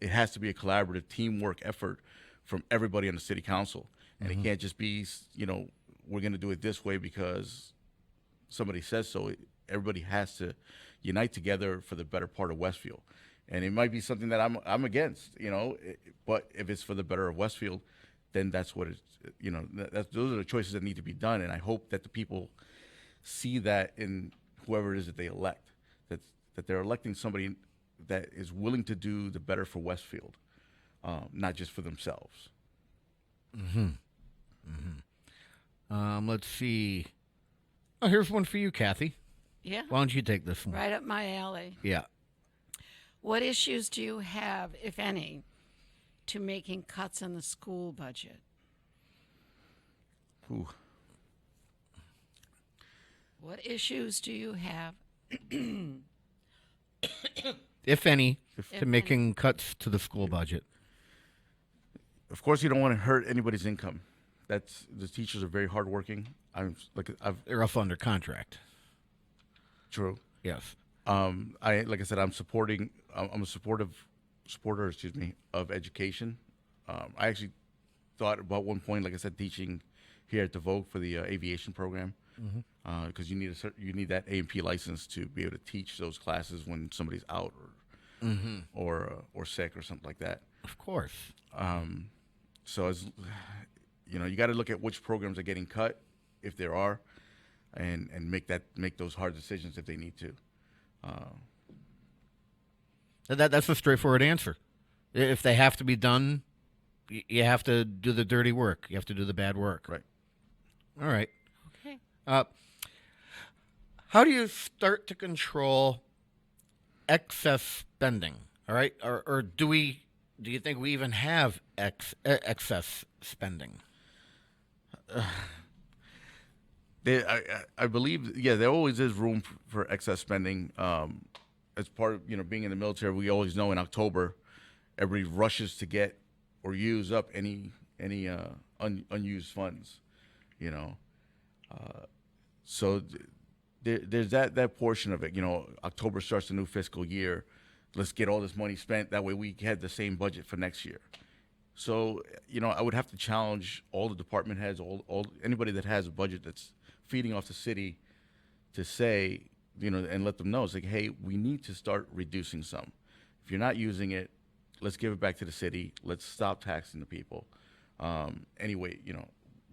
has to be a collaborative teamwork effort from everybody on the city council, and it can't just be we're going to do it this way because somebody says so. Everybody has to unite together for the better part of Westfield, and it might be something that I'm against, but if it's for the better of Westfield, then that's what it's, those are the choices that need to be done. And I hope that the people see that in whoever it is that they elect, that they're electing somebody that is willing to do the better for Westfield, not just for themselves. Let's see. Oh, here's one for you, Kathy. Yeah. Why don't you take this one? Right up my alley. Yeah. What issues do you have, if any, to making cuts in the school budget? Ooh. What issues do you have, if any, If to making cuts to the school budget? Of course, you don't want to hurt anybody's income. The teachers are very hardworking. They're off under contract. True. Yes. I'm a supporter, of education. I actually thought about one point, like I said, teaching here at the Vogue for the aviation program, because you need that A&P license to be able to teach those classes when somebody's out or sick or something like that. Of course. So as you got to look at which programs are getting cut, if there are, and make those hard decisions if they need to. That's a straightforward answer. If they have to be done, you have to do the dirty work. You have to do the bad work. Right. All right. Okay. How do you start to control excess spending? All right. Or do you think we even have excess spending? I believe, there always is room for excess spending. As part of being in the military, we always know in October, everybody rushes to get or use up any unused funds. So there's that portion of it. October starts the new fiscal year. Let's get all this money spent. That way we had the same budget for next year. So I would have to challenge all the department heads, all anybody that has a budget that's feeding off the city, to say, and let them know, it's like, hey, we need to start reducing some. If you're not using it, let's give it back to the city. Let's stop taxing the people. Anyway,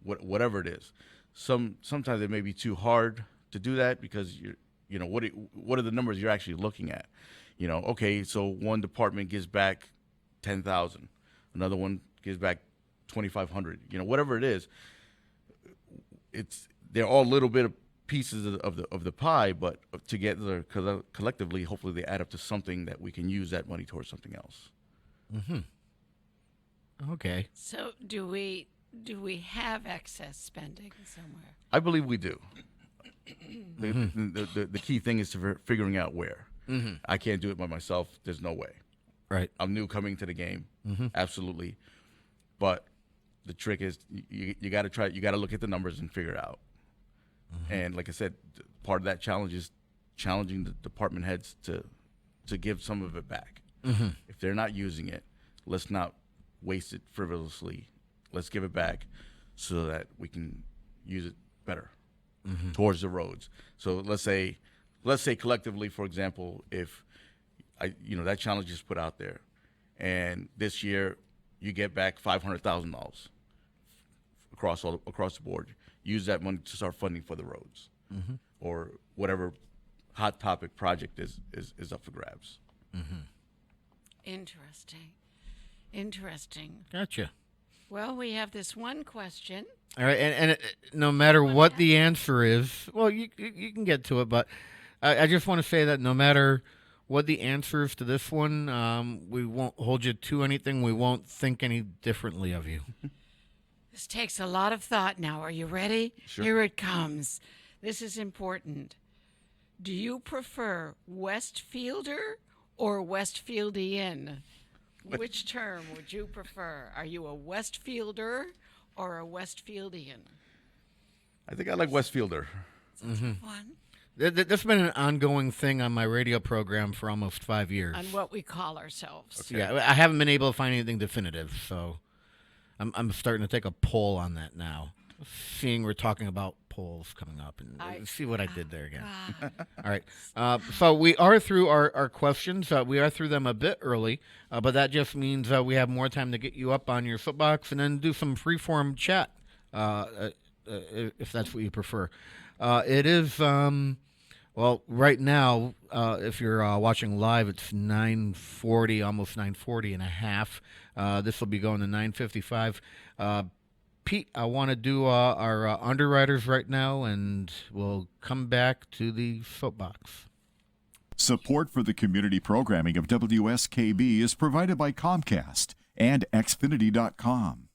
whatever it is. Sometimes it may be too hard to do that because what are the numbers you're actually looking at? Okay, so one department gives back 10,000, another one gives back 2,500. Whatever it is, they're all little bit of pieces of the pie, but together collectively, hopefully they add up to something that we can use that money towards something else. Okay. So do we have excess spending somewhere? I believe we do. The key thing is to figuring out where. I can't do it by myself. There's no way. Right. I'm new coming to the game. Absolutely. But the trick is you got to try. You got to look at the numbers and figure it out. And like I said, part of that challenge is challenging the department heads to give some of it back. If they're not using it, let's not waste it frivolously. Let's give it back so that we can use it better towards the roads. So let's say collectively, for example, if that challenge is put out there, and this year you get back $500,000 across the board. Use that money to start funding for the roads, or whatever hot topic project is up for grabs. Interesting. Gotcha. Well, we have this one question. All right, and no matter what the answer is, well, you can get to it, but I just want to say that no matter what the answer is to this one, we won't hold you to anything. We won't think any differently of you. This takes a lot of thought now. Are you ready? Sure. Here it comes. This is important. Do you prefer Westfielder or Westfieldian? Which term would you prefer? Are you a Westfielder or a Westfieldian? I think I like Westfielder. One. That's been an ongoing thing on my radio program for almost 5 years. On what we call ourselves. Okay. Yeah, I haven't been able to find anything definitive, so I'm starting to take a poll on that now. Seeing we're talking about polls coming up, and see what I did there again. All right. So we are through our questions. We are through them a bit early, but that just means we have more time to get you up on your soapbox and then do some free-form chat, if that's what you prefer. It is, right now, if you're watching live, it's 9:40, almost 9:40 and a half. This will be going to 9:55. Pete, I want to do our underwriters right now, and we'll come back to the soapbox. Support for the community programming of WSKB is provided by Comcast and Xfinity.com,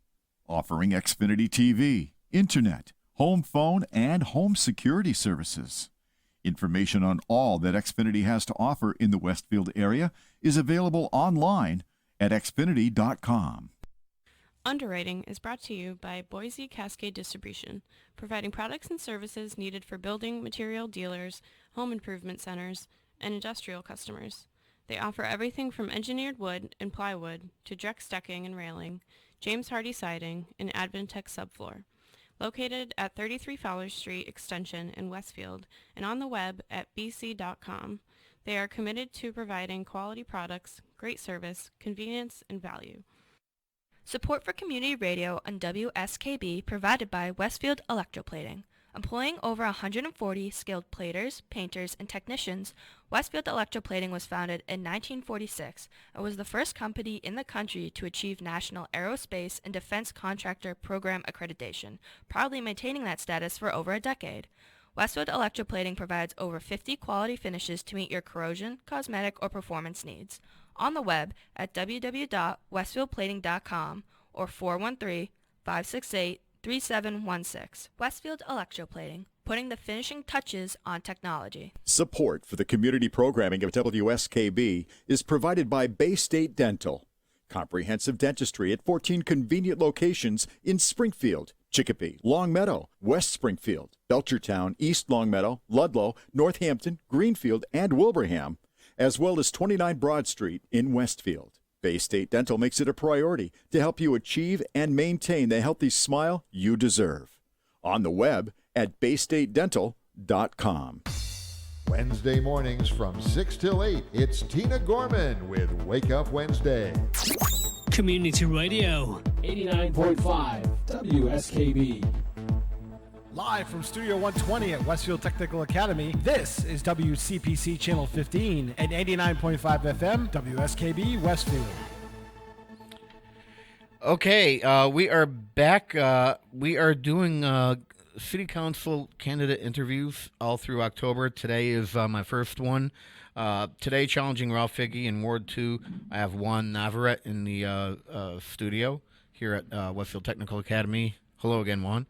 offering Xfinity TV, Internet, home phone, and home security services. Information on all that Xfinity has to offer in the Westfield area is available online at Xfinity.com. Underwriting is brought to you by Boise Cascade Distribution, providing products and services needed for building material dealers, home improvement centers, and industrial customers. They offer everything from engineered wood and plywood to Drex decking and railing, James Hardy siding, and Advantech subfloor. Located at 33 Fowler Street Extension in Westfield and on the web at bc.com, they are committed to providing quality products, great service, convenience, and value. Support for community radio on WSKB provided by Westfield Electroplating. Employing over 140 skilled platers, painters, and technicians, Westfield Electroplating was founded in 1946 and was the first company in the country to achieve National Aerospace and Defense Contractor Program accreditation, proudly maintaining that status for over a decade. Westfield Electroplating provides over 50 quality finishes to meet your corrosion, cosmetic, or performance needs. On the web at www.westfieldplating.com or 413-568-3716. Westfield Electroplating, putting the finishing touches on technology. Support for the community programming of WSKB is provided by Bay State Dental. Comprehensive dentistry at 14 convenient locations in Springfield, Chicopee, Longmeadow, West Springfield, Belchertown, East Longmeadow, Ludlow, Northampton, Greenfield, and Wilbraham, as well as 29 Broad Street in Westfield. Bay State Dental makes it a priority to help you achieve and maintain the healthy smile you deserve. On the web at baystatedental.com. Wednesday mornings from 6 till 8, it's Tina Gorman with Wake Up Wednesday. Community Radio. 89.5 WSKB. Live from Studio 120 at Westfield Technical Academy, this is WCPC Channel 15 and 89.5 FM, WSKB Westfield. Okay, we are back. We are doing city council candidate interviews all through October. Today is my first one. Today, challenging Ralph Figge in Ward 2. I have Juan Navarrete in the studio here at Westfield Technical Academy. Hello again, Juan.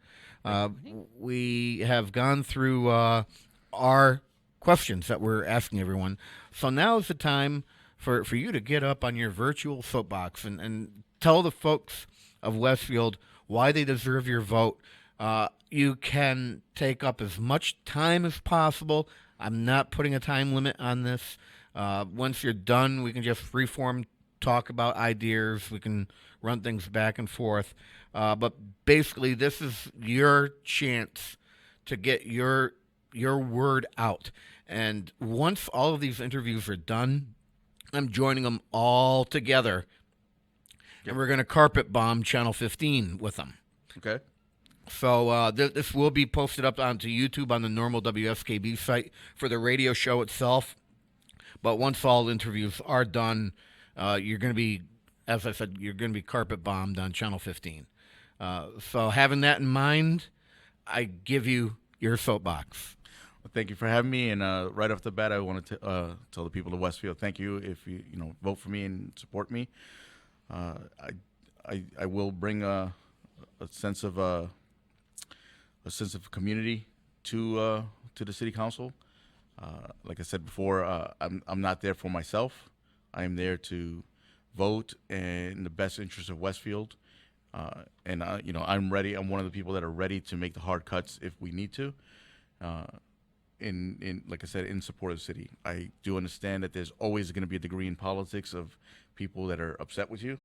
We have gone through our questions that we're asking everyone. So now is the time for you to get up on your virtual soapbox and tell the folks of Westfield why they deserve your vote. You can take up as much time as possible. I'm not putting a time limit on this. Once you're done, we can just freeform talk about ideas. We can run things back and forth. But basically, this is your chance to get your word out. And once all of these interviews are done, I'm joining them all together. And we're going to carpet bomb Channel 15 with them. Okay. So this will be posted up onto YouTube on the normal WSKB site for the radio show itself. But once all interviews are done, you're going to be, as I said, you're going to be carpet bombed on Channel 15. So having that in mind, I give you your soapbox. Well, thank you for having me. And right off the bat, I want to tell the people of Westfield, thank you if you vote for me and support me. I will bring a sense of community to the city council. Like I said before, I'm not there for myself. I am there to vote in the best interest of Westfield. And I'm ready. I'm one of the people that are ready to make the hard cuts if we need to. In like I said, in support of the city. I do understand that there's always going to be a degree in politics of people that are upset with you.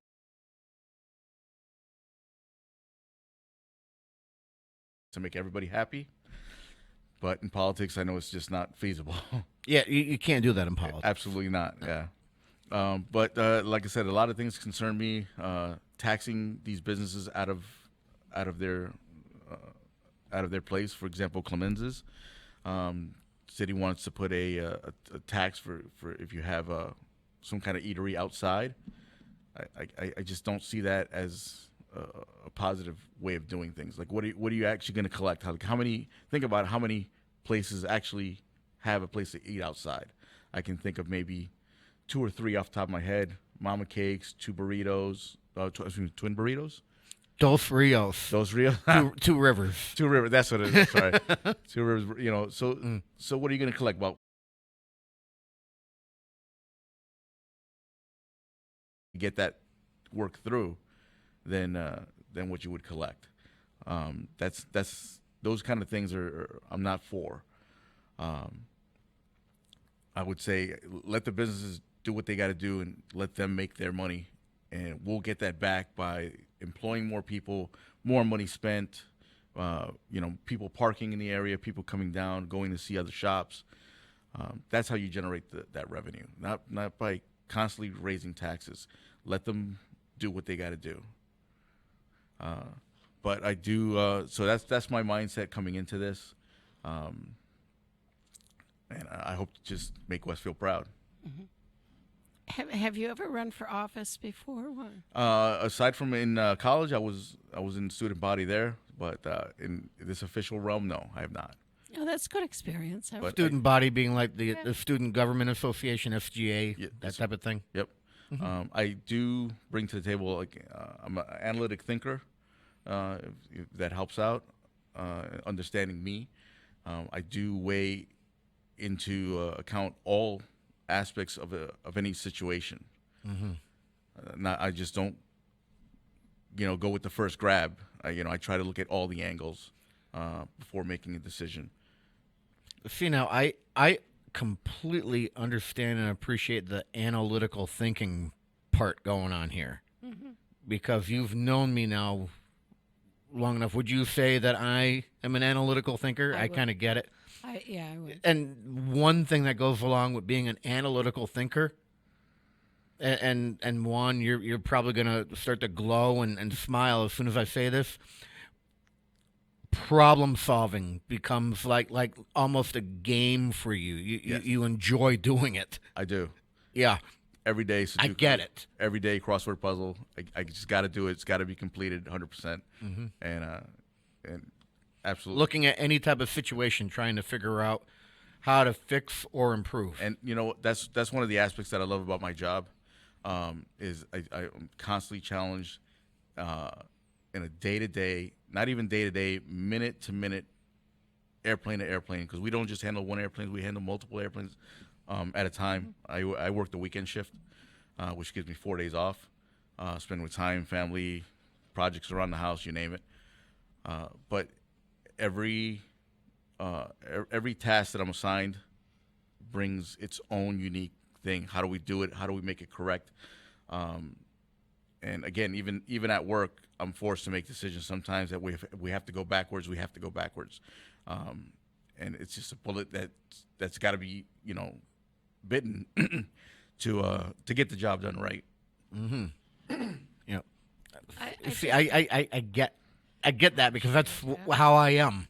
To make everybody happy. But in politics, I know it's just not feasible. Yeah, you can't do that in politics. Absolutely not, yeah. But like I said, a lot of things concern me. Taxing these businesses out of their place. For example, Clemenza's. City wants to put a tax for if you have some kind of eatery outside. I just don't see that as a positive way of doing things. Like, what are you actually going to collect? Think about how many places actually have a place to eat outside. I can think of maybe 2 or 3 off the top of my head. Mama Cakes, 2 burritos, twin burritos. Dos Rios. Two rivers. 2 rivers. That's what it is. Sorry. 2 rivers. So what are you going to collect? About get that work through, than what you would collect. That's those kind of things are I'm not for. I would say let the businesses do what they got to do and let them make their money, and we'll get that back by employing more people, more money spent. People parking in the area, people coming down, going to see other shops. That's how you generate that revenue, not by constantly raising taxes. Let them do what they got to do. But I do. So that's my mindset coming into this, and I hope to just make Westfield proud. Mm-hmm. Have you ever run for office before? Aside from in college, I was in student body there, but in this official realm, no, I have not. Oh, that's good experience. Student body being like the Student Government Association, SGA, that type of thing. Yep. Mm-hmm. I do bring to the table, I'm an analytic thinker. If that helps out, understanding me. I do weigh into account all aspects of any situation. Mm-hmm. I just don't, go with the first grab. I try to look at all the angles before making a decision. See, now I completely understand and appreciate the analytical thinking part going on here, mm-hmm. because you've known me now long enough. Would you say that I am an analytical thinker? I kind of get it. I would. And one thing that goes along with being an analytical thinker, and Juan, you're probably gonna start to glow and smile as soon as I say this. Problem solving becomes like almost a game for you. You enjoy doing it. I do. Yeah. Every day. I get it. Every day crossword puzzle. I just got to do it. It's got to be completed 100%. Mm-hmm. And Absolutely. looking at any type of situation, trying to figure out how to fix or improve. And that's one of the aspects that I love about my job, is I'm constantly challenged in a day-to-day, not even day-to-day, minute-to-minute, airplane to airplane, because we don't just handle one airplane, we handle multiple airplanes at a time. I work the weekend shift, which gives me 4 days off, spend with time, family, projects around the house, you name it. But every task that I'm assigned brings its own unique thing. How do we do it? How do we make it correct? And again, even at work, I'm forced to make decisions sometimes that we have to go backwards. We have to go backwards, and it's just a bullet that's got to be bitten to get the job done right. Mm-hmm. See, I get that, because that's how I am.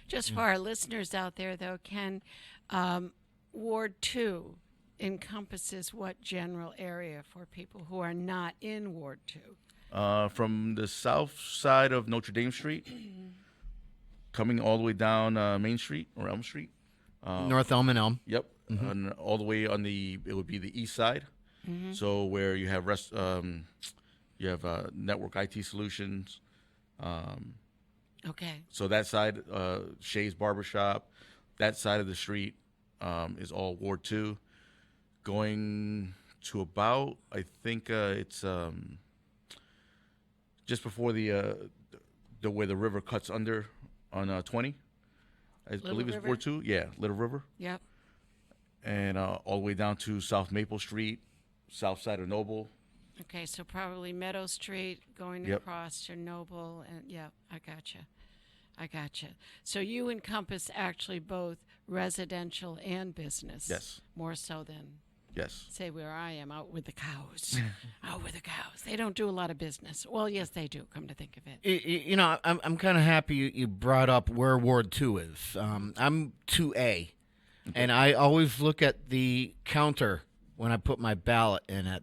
Just for our listeners out there, though, Ken, Ward 2 encompasses what general area for people who are not in Ward 2? From the south side of Notre Dame Street, coming all the way down Main Street or Elm Street. North Elm and Elm. Yep. And all the way it would be the east side. Mm-hmm. So where you have Network IT Solutions. Okay. So that side, Shay's Barbershop, that side of the street is all Ward 2. Going to about, I think it's just before the where the river cuts under on 20. I believe it's Ward 2. Yeah, Little River. Yep. And all the way down to South Maple Street, south side of Noble. Okay, so probably Meadow Street going across to Noble, and I gotcha. So you encompass actually both residential and business. Yes. More so than say where I am, out with the cows. Out with the cows. They don't do a lot of business. Well, yes, they do, come to think of it. I'm kind of happy you brought up where Ward 2 is. I'm 2A, and I always look at the counter when I put my ballot in at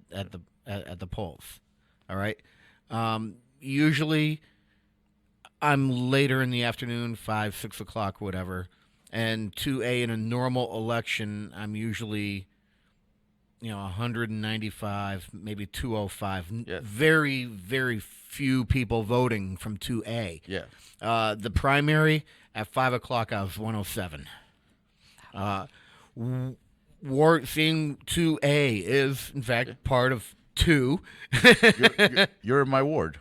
the polls. All right. Usually I'm later in the afternoon, 5, 6 o'clock, whatever. And 2A in a normal election, I'm usually 195, maybe 205. Yeah. Very, very few people voting from 2A. Yeah. The primary at 5 o'clock, I was 107. Seeing 2A is, in fact, part of 2. You're in my ward.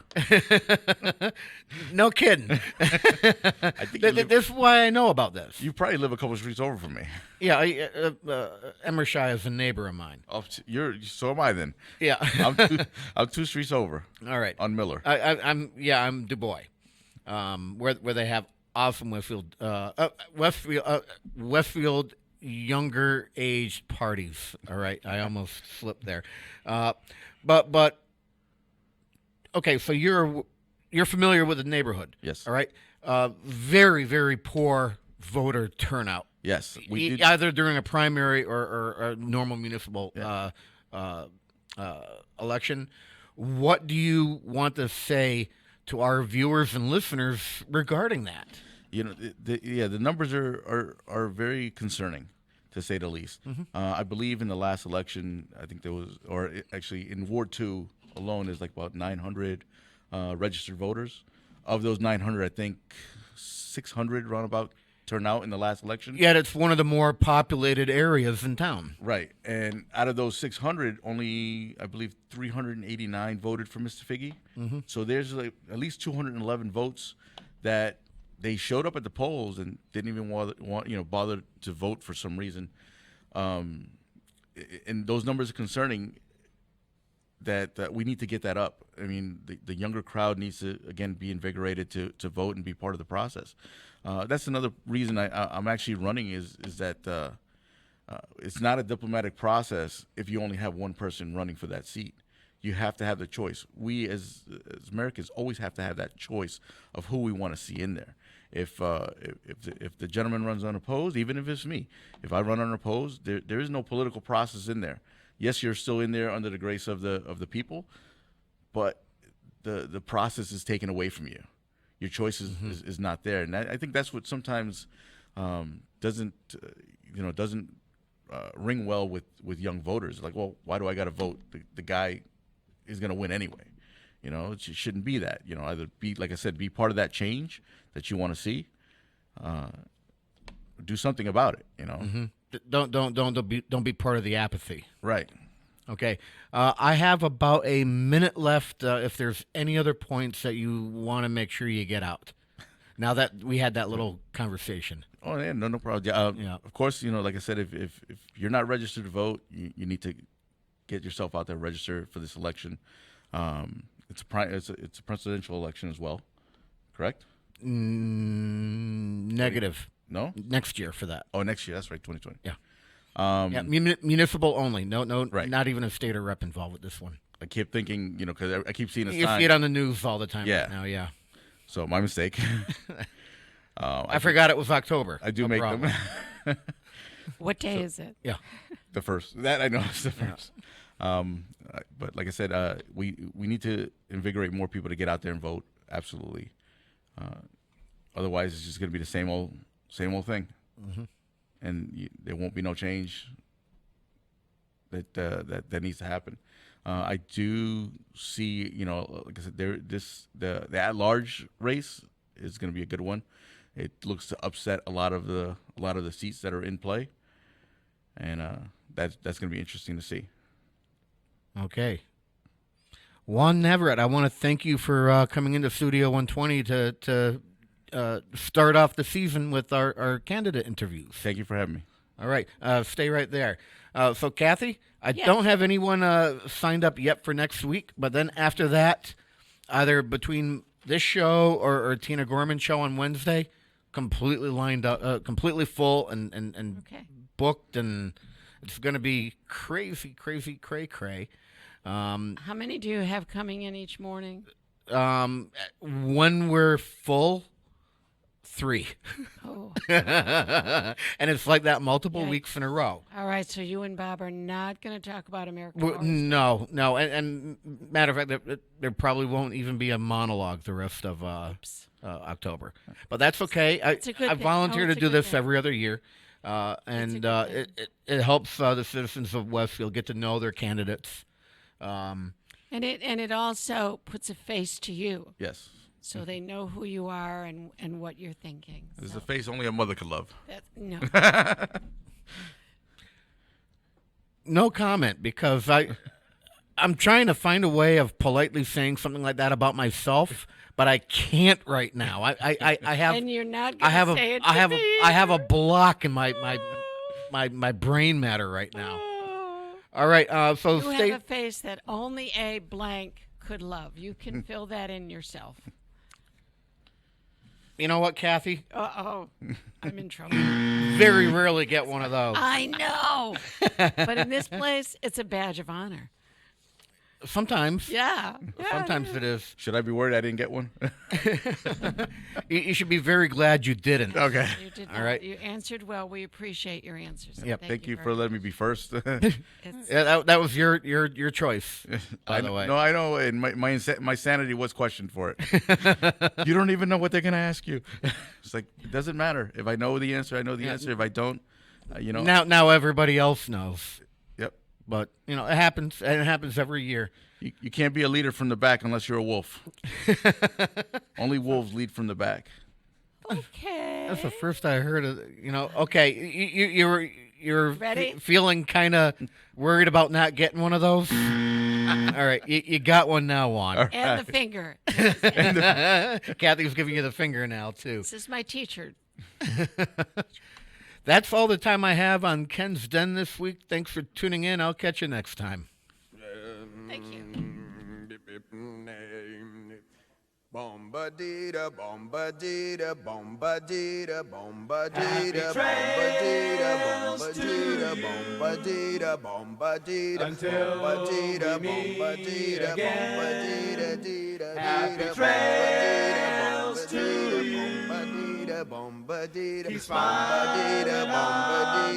No kidding. I think this is why I know about this. You probably live a couple streets over from me. Yeah, Emershire is a neighbor of mine. Oh, so am I then. Yeah, I'm 2 streets over. All right, on Miller. I'm Du Bois, where they have awesome Westfield younger age parties. All right, I almost slipped there, but okay. So you're familiar with the neighborhood. Yes. All right. Very, very poor voter turnout. Yes, either during a primary or a normal municipal election. What do you want to say to our viewers and listeners regarding that? The numbers are very concerning, to say the least. I believe in the last election, I think there was, actually in Ward 2 alone, there's like about 900 registered voters. Of those 900, I think 600 roundabout turned out in the last election. Yet it's one of the more populated areas in town. Right. And out of those 600, only, I believe, 389 voted for Mr. Figge. So there's like at least 211 votes that they showed up at the polls and didn't even bother to vote for some reason. And those numbers are concerning. That we need to get that up. I mean, the younger crowd needs to, again, be invigorated to vote and be part of the process. That's another reason I'm actually running is that it's not a diplomatic process if you only have one person running for that seat. You have to have the choice. We as Americans always have to have that choice of who we want to see in there. If the gentleman runs unopposed, even if it's me, if I run unopposed, there is no political process in there. Yes, you're still in there under the grace of the people, but the process is taken away from you. your choice is not there. And I think that's what sometimes doesn't ring well with young voters. Like, well, why do I got to vote? The guy is going to win anyway. It shouldn't be that. Either be, like I said, be part of that change that you want to see. Do something about it. Don't be part of the apathy. Right. Okay. I have about a minute left. If there's any other points that you want to make sure you get out, now that we had that little conversation. Oh yeah, no problem. Yeah. Of course, like I said, if you're not registered to vote, you need to get yourself out there, register for this election. It's a presidential election as well, correct? Negative. No. Next year for that. Oh, next year. That's right, 2020. Yeah. Municipal only. No, right. Not even a state or rep involved with this one. I keep thinking, because I keep seeing a sign. You see it on the news all the time right now, yeah. So my mistake. I forgot it was October. I do make them. What day is it? Yeah. The first. That I know is the first. But like I said, we need to invigorate more people to get out there and vote. Absolutely. Otherwise, it's just going to be the same old thing. Mm-hmm. And there won't be no change that needs to happen. I do see, like I said, the at-large race is going to be a good one. It looks to upset a lot of the seats that are in play, and that's going to be interesting to see. Okay. Juan Navarrete, I want to thank you for coming into Studio 120 to start off the season with our candidate interviews. Thank you for having me. All right. Stay right there. So, Kathy, I Yes. don't have anyone signed up yet for next week, but then after that, either between this show or Tina Gorman's show on Wednesday, completely lined up, completely full and Okay. booked, and it's going to be crazy, cray. How many do you have coming in each morning? When we're full, 3. Oh. And it's like that multiple Yikes. weeks in a row. All right, so you and Bob are not going to talk about American Well, Horror Story. no, and matter of fact, there probably won't even be a monologue the rest of October, but that's okay. It's a good I thing. volunteer Oh, to it's a do good this thing. every other year, and good it helps the citizens of Westfield get to know their candidates. And it also puts a face to you. Yes. So they know who you are and what you're thinking. There's a face only a mother could love. No. No comment, because I'm trying to find a way of politely saying something like that about myself, but I can't right now. I have And you're not I going have to a say it I to have me a I have a either. block in my brain matter right now. All right, so You stay. have a face that only a blank could love. You can fill that in yourself. You know what, Kathy? Uh-oh. I'm in trouble. Very rarely get one of those. I know. But in this place, it's a badge of honor. Sometimes. Yeah. Sometimes it is. Should I be worried I didn't get one? You should be very glad you didn't. Okay. You did All not. right. You answered well. We appreciate your answers. Yep. Thank you very for letting me be first. Yeah, that was your choice, by the way. No, I know, and my sanity was questioned for it. You don't even know what they're going to ask you. It's like, it doesn't matter. If I know the answer, I know the answer. If I don't, Now everybody else knows. Yep. But, it happens, and it happens every year. You can't be a leader from the back unless you're a wolf. Only wolves lead from the back. Okay. That's the first I heard of. Okay, you're Ready? feeling kind of worried about not getting one of those. All right, you got one now, Juan. And the finger. Kathy was giving you the finger now too. This is my teacher. That's all the time I have on Ken's Den this week. Thanks for tuning in. I'll catch you next time. Thank you. Bombadita, bombadita, bombadita, bombadita, bombadita, bombadita, bombadita, bombadita, Until bombadita, we meet bombadita, again. bombadita, Happy trails to bombadita, bombadita, Keep smiling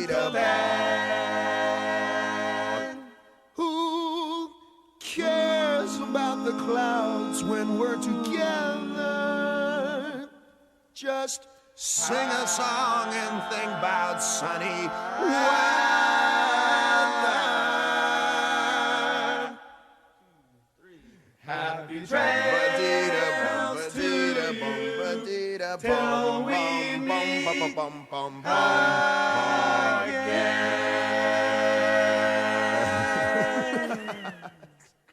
until then. Who cares about the clouds when we're together? Just sing a song and think about sunny weather. Happy trails to you till we meet again.